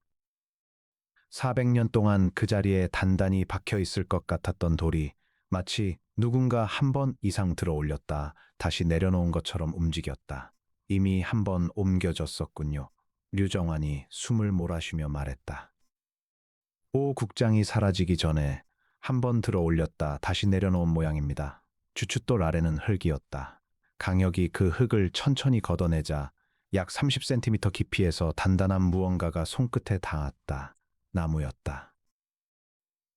400년 동안 그 자리에 단단히 박혀 있을 것 같았던 돌이 마치 누군가 한 번 이상 들어 올렸다 다시 내려놓은 것처럼 움직였다. 이미 한 번 옮겨졌었군요. 류정환이 숨을 몰아쉬며 말했다. 오 국장이 사라지기 전에 한 번 들어 올렸다 다시 내려놓은 모양입니다. 주춧돌 아래는 흙이었다. 강혁이 그 흙을 천천히 걷어내자 약 30cm 깊이에서 단단한 무언가가 손끝에 닿았다. 나무였다.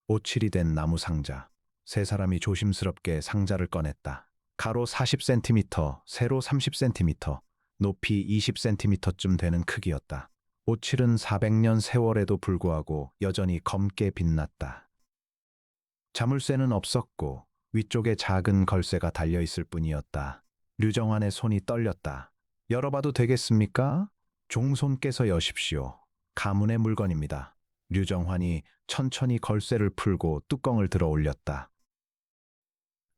오칠이 된 나무 상자. 세 사람이 조심스럽게 상자를 꺼냈다. 가로 40cm, 세로 30cm, 높이 20cm쯤 되는 크기였다. 오칠은 400년 세월에도 불구하고 여전히 검게 빛났다. 자물쇠는 없었고 위쪽에 작은 걸쇠가 달려있을 뿐이었다. 류정환의 손이 떨렸다. 열어봐도 되겠습니까? 종손께서 여십시오. 가문의 물건입니다. 류정환이 천천히 걸쇠를 풀고 뚜껑을 들어 올렸다.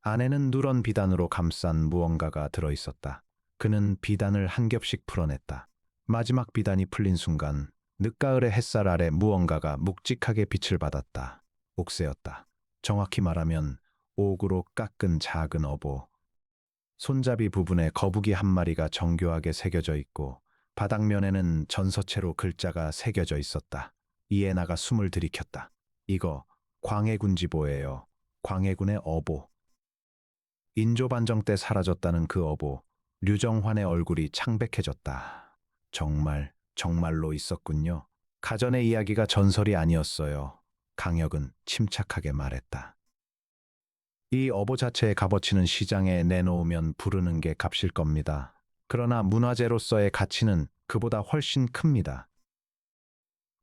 안에는 누런 비단으로 감싼 무언가가 들어있었다. 그는 비단을 한 겹씩 풀어냈다. 마지막 비단이 풀린 순간 늦가을의 햇살 아래 무언가가 묵직하게 빛을 받았다. 옥새였다. 정확히 말하면 옥으로 깎은 작은 어보. 손잡이 부분에 거북이 한 마리가 정교하게 새겨져 있고 바닥면에는 전서체로 글자가 새겨져 있었다. 이해나가 숨을 들이켰다. 이거 광해군지보예요. 광해군의 어보. 인조반정 때 사라졌다는 그 어보. 류정환의 얼굴이 창백해졌다. 정말로 있었군요. 가전의 이야기가 전설이 아니었어요. 강혁은 침착하게 말했다. 이 어보 자체의 값어치는 시장에 내놓으면 부르는 게 값일 겁니다. 그러나 문화재로서의 가치는 그보다 훨씬 큽니다.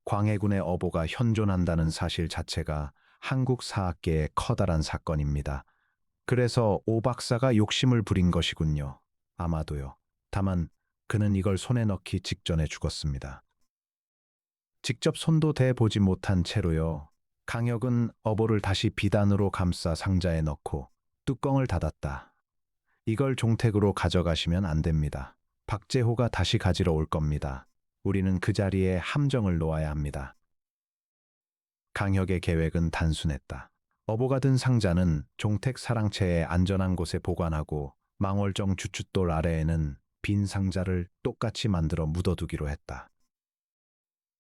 광해군의 어보가 현존한다는 사실 자체가 한국 사학계의 커다란 사건입니다. 그래서 오 박사가 욕심을 부린 것이군요. 아마도요. 다만 그는 이걸 손에 넣기 직전에 죽었습니다. 직접 손도 대보지 못한 채로요. 강혁은 어보를 다시 비단으로 감싸 상자에 넣고 뚜껑을 닫았다. 이걸 종택으로 가져가시면 안 됩니다. 박재호가 다시 가지러 올 겁니다. 우리는 그 자리에 함정을 놓아야 합니다. 강혁의 계획은 단순했다. 어보가 든 상자는 종택 사랑채의 안전한 곳에 보관하고 망월정 주춧돌 아래에는 빈 상자를 똑같이 만들어 묻어두기로 했다.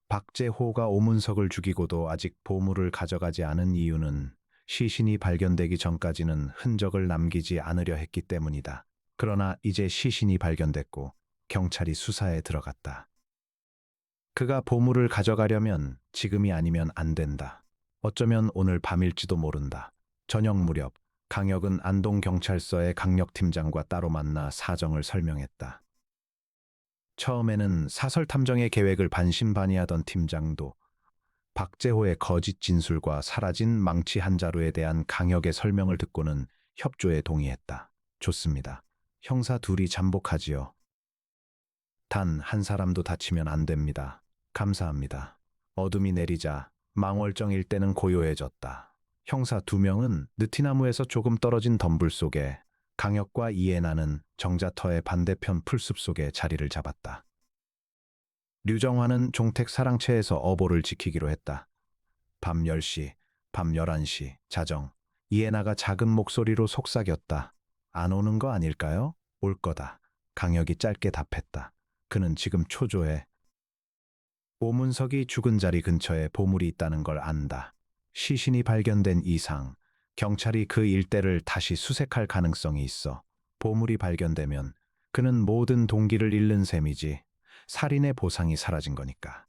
박재호가 오문석을 죽이고도 아직 보물을 가져가지 않은 이유는 시신이 발견되기 전까지는 흔적을 남기지 않으려 했기 때문이다. 그러나 이제 시신이 발견됐고 경찰이 수사에 들어갔다. 그가 보물을 가져가려면 지금이 아니면 안 된다. 어쩌면 오늘 밤일지도 모른다. 저녁 무렵 강혁은 안동경찰서의 강력팀장과 따로 만나 사정을 설명했다. 처음에는 사설 탐정의 계획을 반신반의하던 팀장도 박재호의 거짓 진술과 사라진 망치 한 자루에 대한 강혁의 설명을 듣고는 협조에 동의했다. 좋습니다. 형사 둘이 잠복하지요. 단 한 사람도 다치면 안 됩니다. 감사합니다. 어둠이 내리자 망월정 일대는 고요해졌다. 형사 두 명은 느티나무에서 조금 떨어진 덤불 속에, 강혁과 이해나는 정자터의 반대편 풀숲 속에 자리를 잡았다. 류정화는 종택 사랑채에서 어보를 지키기로 했다. 밤 10시, 밤 11시, 자정, 이해나가 작은 목소리로 속삭였다. 안 오는 거 아닐까요? 올 거다. 강혁이 짧게 답했다. 그는 지금 초조해. 오문석이 죽은 자리 근처에 보물이 있다는 걸 안다. 시신이 발견된 이상 경찰이 그 일대를 다시 수색할 가능성이 있어. 보물이 발견되면 그는 모든 동기를 잃는 셈이지. 살인의 보상이 사라진 거니까.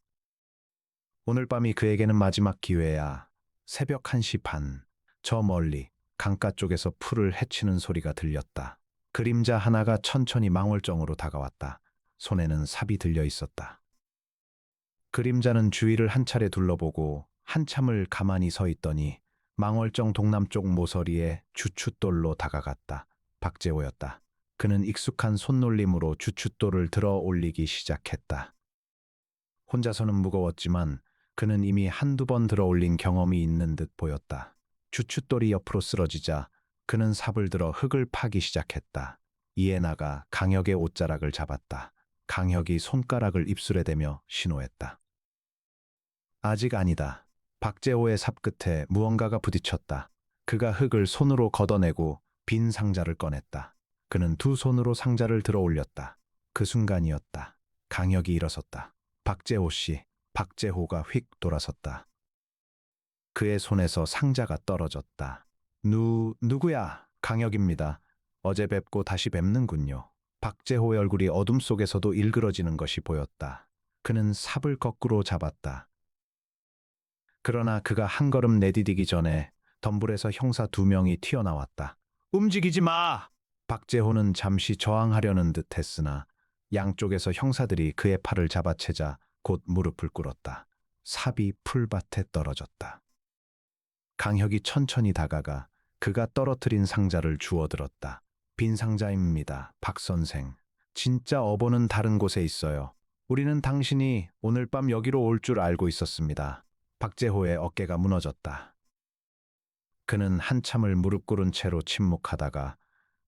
오늘 밤이 그에게는 마지막 기회야. 새벽 1시 반, 저 멀리 강가 쪽에서 풀을 헤치는 소리가 들렸다. 그림자 하나가 천천히 망월정으로 다가왔다. 손에는 삽이 들려 있었다. 그림자는 주위를 한 차례 둘러보고 한참을 가만히 서 있더니 망월정 동남쪽 모서리에 주춧돌로 다가갔다. 박재호였다. 그는 익숙한 손놀림으로 주춧돌을 들어 올리기 시작했다. 혼자서는 무거웠지만 그는 이미 한두 번 들어 올린 경험이 있는 듯 보였다. 주춧돌이 옆으로 쓰러지자 그는 삽을 들어 흙을 파기 시작했다. 이해나가 강혁의 옷자락을 잡았다. 강혁이 손가락을 입술에 대며 신호했다. 아직 아니다. 박재호의 삽 끝에 무언가가 부딪혔다. 그가 흙을 손으로 걷어내고 빈 상자를 꺼냈다. 그는 두 손으로 상자를 들어 올렸다. 그 순간이었다. 강혁이 일어섰다. 박재호 씨, 박재호가 휙 돌아섰다. 그의 손에서 상자가 떨어졌다. 누구야? 강혁입니다. 어제 뵙고 다시 뵙는군요. 박재호의 얼굴이 어둠 속에서도 일그러지는 것이 보였다. 그는 삽을 거꾸로 잡았다. 그러나 그가 한 걸음 내디디기 전에 덤불에서 형사 두 명이 튀어나왔다. 움직이지 마! 박재호는 잠시 저항하려는 듯 했으나 양쪽에서 형사들이 그의 팔을 잡아채자 곧 무릎을 꿇었다. 삽이 풀밭에 떨어졌다. 강혁이 천천히 다가가 그가 떨어뜨린 상자를 주워들었다. 빈 상자입니다, 박 선생. 진짜 어보는 다른 곳에 있어요. 우리는 당신이 오늘 밤 여기로 올 줄 알고 있었습니다. 박재호의 어깨가 무너졌다. 그는 한참을 무릎 꿇은 채로 침묵하다가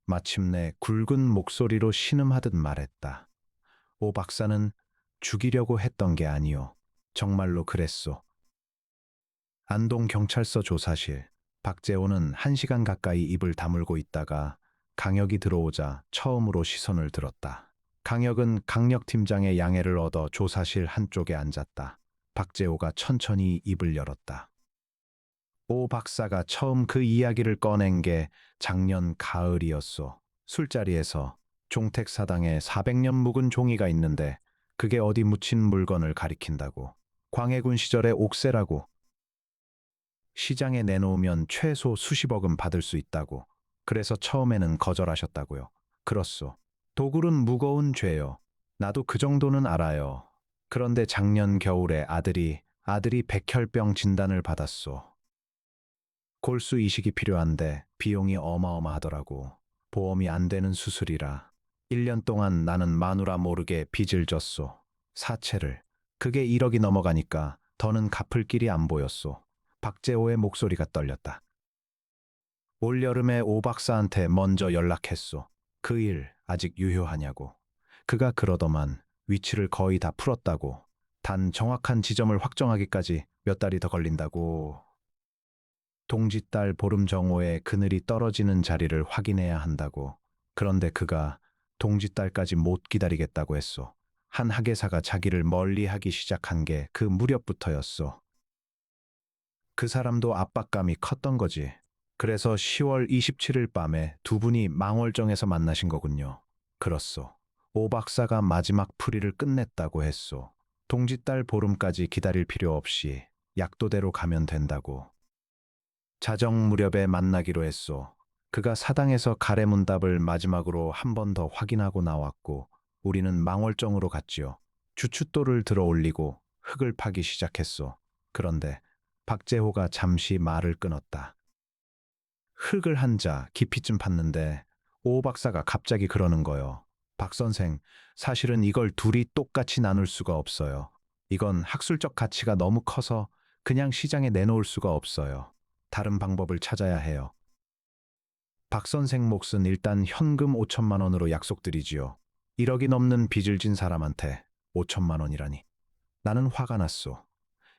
마침내 굵은 목소리로 신음하듯 말했다. 오 박사는 죽이려고 했던 게 아니오. 정말로 그랬소. 안동경찰서 조사실. 박재호는 1시간 가까이 입을 다물고 있다가 강혁이 들어오자 처음으로 시선을 들었다. 강혁은 강력팀장의 양해를 얻어 조사실 한쪽에 앉았다. 박재호가 천천히 입을 열었다. 오 박사가 처음 그 이야기를 꺼낸 게 작년 가을이었소. 술자리에서 종택사당에 400년 묵은 종이가 있는데 그게 어디 묻힌 물건을 가리킨다고. 광해군 시절의 옥새라고. 시장에 내놓으면 최소 수십억은 받을 수 있다고. 그래서 처음에는 거절하셨다고요. 그렇소. 도굴은 무거운 죄요. 나도 그 정도는 알아요. 그런데 작년 겨울에 아들이 백혈병 진단을 받았소. 골수 이식이 필요한데 비용이 어마어마하더라고. 보험이 안 되는 수술이라. 1년 동안 나는 마누라 모르게 빚을 졌소. 사채를. 그게 1억이 넘어가니까 더는 갚을 길이 안 보였소. 박재호의 목소리가 떨렸다. 올여름에 오 박사한테 먼저 연락했소. 그 일 아직 유효하냐고. 그가 그러더만 위치를 거의 다 풀었다고. 단 정확한 지점을 확정하기까지 몇 달이 더 걸린다고. 동짓달 보름 정오에 그늘이 떨어지는 자리를 확인해야 한다고. 그런데 그가 동짓달까지 못 기다리겠다고 했소. 한 학예사가 자기를 멀리하기 시작한 게 그 무렵부터였소. 그 사람도 압박감이 컸던 거지. 그래서 10월 27일 밤에 두 분이 망월정에서 만나신 거군요. 그렇소. 오 박사가 마지막 풀이를 끝냈다고 했소. 동짓달 보름까지 기다릴 필요 없이 약도대로 가면 된다고. 자정 무렵에 만나기로 했소. 그가 사당에서 가래문답을 마지막으로 한 번 더 확인하고 나왔고 우리는 망월정으로 갔지요. 주춧돌을 들어 올리고 흙을 파기 시작했소. 그런데 박재호가 잠시 말을 끊었다. 흙을 한 자 깊이쯤 팠는데 오 박사가 갑자기 그러는 거요. 박 선생, 사실은 이걸 둘이 똑같이 나눌 수가 없어요. 이건 학술적 가치가 너무 커서 그냥 시장에 내놓을 수가 없어요. 다른 방법을 찾아야 해요. 박 선생 몫은 일단 현금 5천만 원으로 약속드리지요. 1억이 넘는 빚을 진 사람한테 5천만 원이라니. 나는 화가 났소.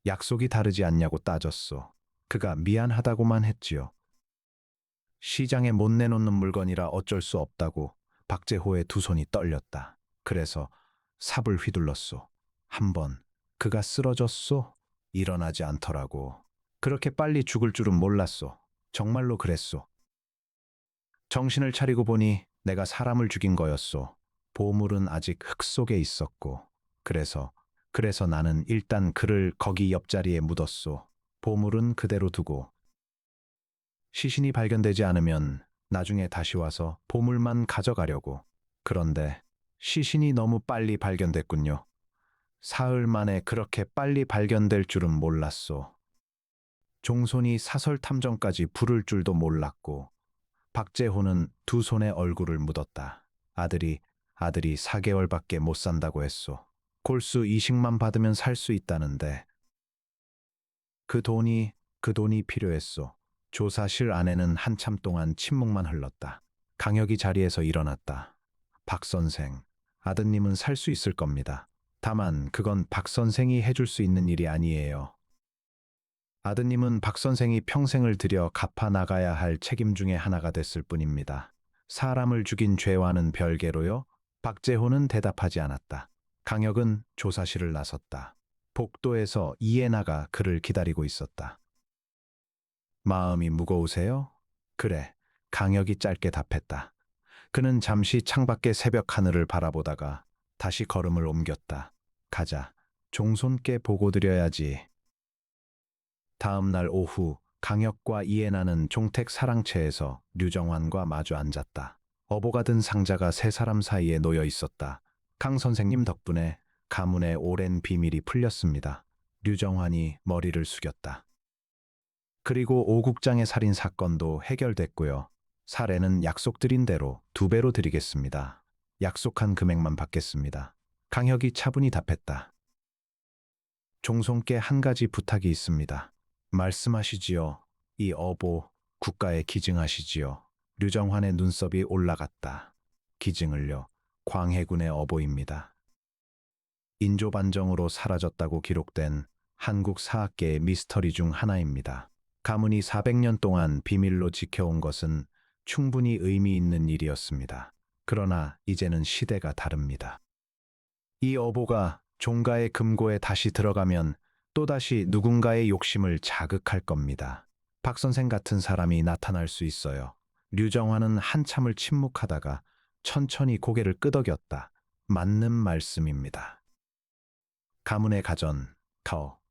약속이 다르지 않냐고 따졌소. 그가 미안하다고만 했지요. 시장에 못 내놓는 물건이라 어쩔 수 없다고. 박재호의 두 손이 떨렸다. 그래서 삽을 휘둘렀소. 한 번 그가 쓰러졌소. 일어나지 않더라고. 그렇게 빨리 죽을 줄은 몰랐소. 정말로 그랬소. 정신을 차리고 보니 내가 사람을 죽인 거였소. 보물은 아직 흙 속에 있었고. 그래서 나는 일단 그를 거기 옆자리에 묻었소. 보물은 그대로 두고. 시신이 발견되지 않으면 나중에 다시 와서 보물만 가져가려고. 그런데 시신이 너무 빨리 발견됐군요. 사흘 만에 그렇게 빨리 발견될 줄은 몰랐소. 종손이 사설 탐정까지 부를 줄도 몰랐고. 박재호는 두 손에 얼굴을 묻었다. 아들이 4개월밖에 못 산다고 했소. 골수 이식만 받으면 살 수 있다는데. 그 돈이 필요했소. 조사실 안에는 한참 동안 침묵만 흘렀다. 강혁이 자리에서 일어났다. 박 선생, 아드님은 살 수 있을 겁니다. 다만 그건 박 선생이 해줄 수 있는 일이 아니에요. 아드님은 박 선생이 평생을 들여 갚아 나가야 할 책임 중에 하나가 됐을 뿐입니다. 사람을 죽인 죄와는 별개로요? 박재호는 대답하지 않았다. 강혁은 조사실을 나섰다. 복도에서 이해나가 그를 기다리고 있었다. 마음이 무거우세요? 그래, 강혁이 짧게 답했다. 그는 잠시 창밖의 새벽 하늘을 바라보다가 다시 걸음을 옮겼다. 가자, 종손께 보고 드려야지. 다음 날 오후 강혁과 이해나는 종택 사랑채에서 류정환과 마주 앉았다. 어보가 든 상자가 세 사람 사이에 놓여 있었다. 강 선생님 덕분에 가문의 오랜 비밀이 풀렸습니다. 류정환이 머리를 숙였다. 그리고 오국장의 살인 사건도 해결됐고요. 사례는 약속드린 대로 2배로 드리겠습니다. 약속한 금액만 받겠습니다. 강혁이 차분히 답했다. 종손께 한 가지 부탁이 있습니다. 말씀하시지요. 이 어보, 국가에 기증하시지요. 류정환의 눈썹이 올라갔다. 기증을요. 광해군의 어보입니다. 인조반정으로 사라졌다고 기록된 한국 사학계의 미스터리 중 하나입니다. 가문이 400년 동안 비밀로 지켜온 것은 충분히 의미 있는 일이었습니다. 그러나 이제는 시대가 다릅니다. 이 어보가 종가의 금고에 다시 들어가면 또다시 누군가의 욕심을 자극할 겁니다. 박 선생 같은 사람이 나타날 수 있어요. 류정환은 한참을 침묵하다가 천천히 고개를 끄덕였다. 맞는 말씀입니다. 가문의 가전,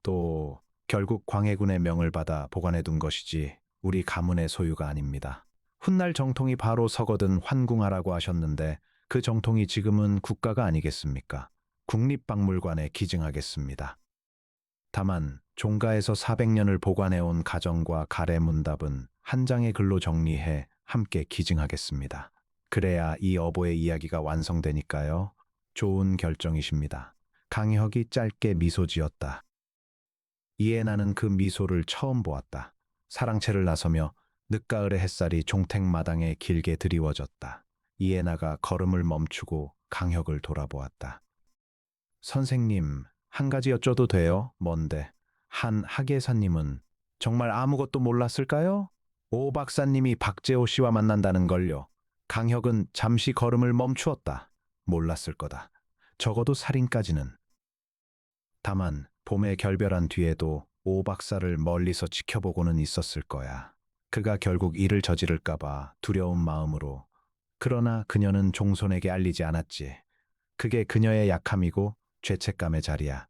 또 결국 광해군의 명을 받아 보관해 둔 것이지 우리 가문의 소유가 아닙니다. 훗날 정통이 바로 서거든 환궁하라고 하셨는데 그 정통이 지금은 국가가 아니겠습니까? 국립박물관에 기증하겠습니다. 다만 종가에서 400년을 보관해온 가정과 가래문답은 한 장의 글로 정리해 함께 기증하겠습니다. 그래야 이 어보의 이야기가 완성되니까요. 좋은 결정이십니다. 강혁이 짧게 미소 지었다. 이해나는 그 미소를 처음 보았다. 사랑채를 나서며 늦가을의 햇살이 종택마당에 길게 드리워졌다. 이해나가 걸음을 멈추고 강혁을 돌아보았다. 선생님, 한 가지 여쭤도 돼요? 뭔데? 한 학예사님은 정말 아무것도 몰랐을까요? 오 박사님이 박재호 씨와 만난다는 걸요. 강혁은 잠시 걸음을 멈추었다. 몰랐을 거다. 적어도 살인까지는. 다만 봄의 결별한 뒤에도 오 박사를 멀리서 지켜보고는 있었을 거야. 그가 결국 일을 저지를까봐 두려운 마음으로. 그러나 그녀는 종손에게 알리지 않았지. 그게 그녀의 약함이고 죄책감의 자리야.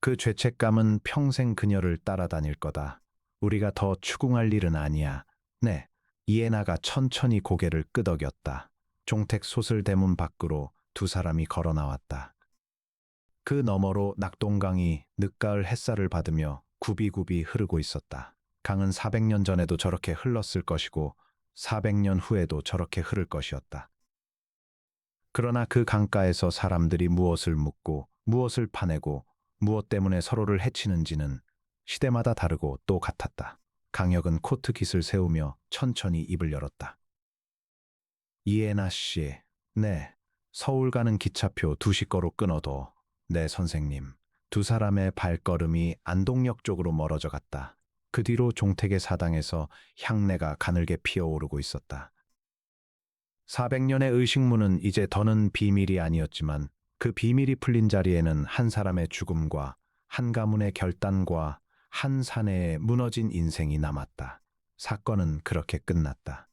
그 죄책감은 평생 그녀를 따라다닐 거다. 우리가 더 추궁할 일은 아니야. 네. 이에나가 천천히 고개를 끄덕였다. 종택 소슬 대문 밖으로 두 사람이 걸어 나왔다. 그 너머로 낙동강이 늦가을 햇살을 받으며 굽이굽이 흐르고 있었다. 강은 400년 전에도 저렇게 흘렀을 것이고 400년 후에도 저렇게 흐를 것이었다. 그러나 그 강가에서 사람들이 무엇을 묻고 무엇을 파내고 무엇 때문에 서로를 해치는지는 시대마다 다르고 또 같았다. 강혁은 코트 깃을 세우며 천천히 입을 열었다. 이해나 씨, 네. 서울 가는 기차표 2시 거로 끊어도 네 선생님. 두 사람의 발걸음이 안동역 쪽으로 멀어져 갔다. 그 뒤로 종택의 사당에서 향내가 가늘게 피어오르고 있었다. 400년의 의식문은 이제 더는 비밀이 아니었지만 그 비밀이 풀린 자리에는 한 사람의 죽음과 한 가문의 결단과 한 사내의 무너진 인생이 남았다. 사건은 그렇게 끝났다.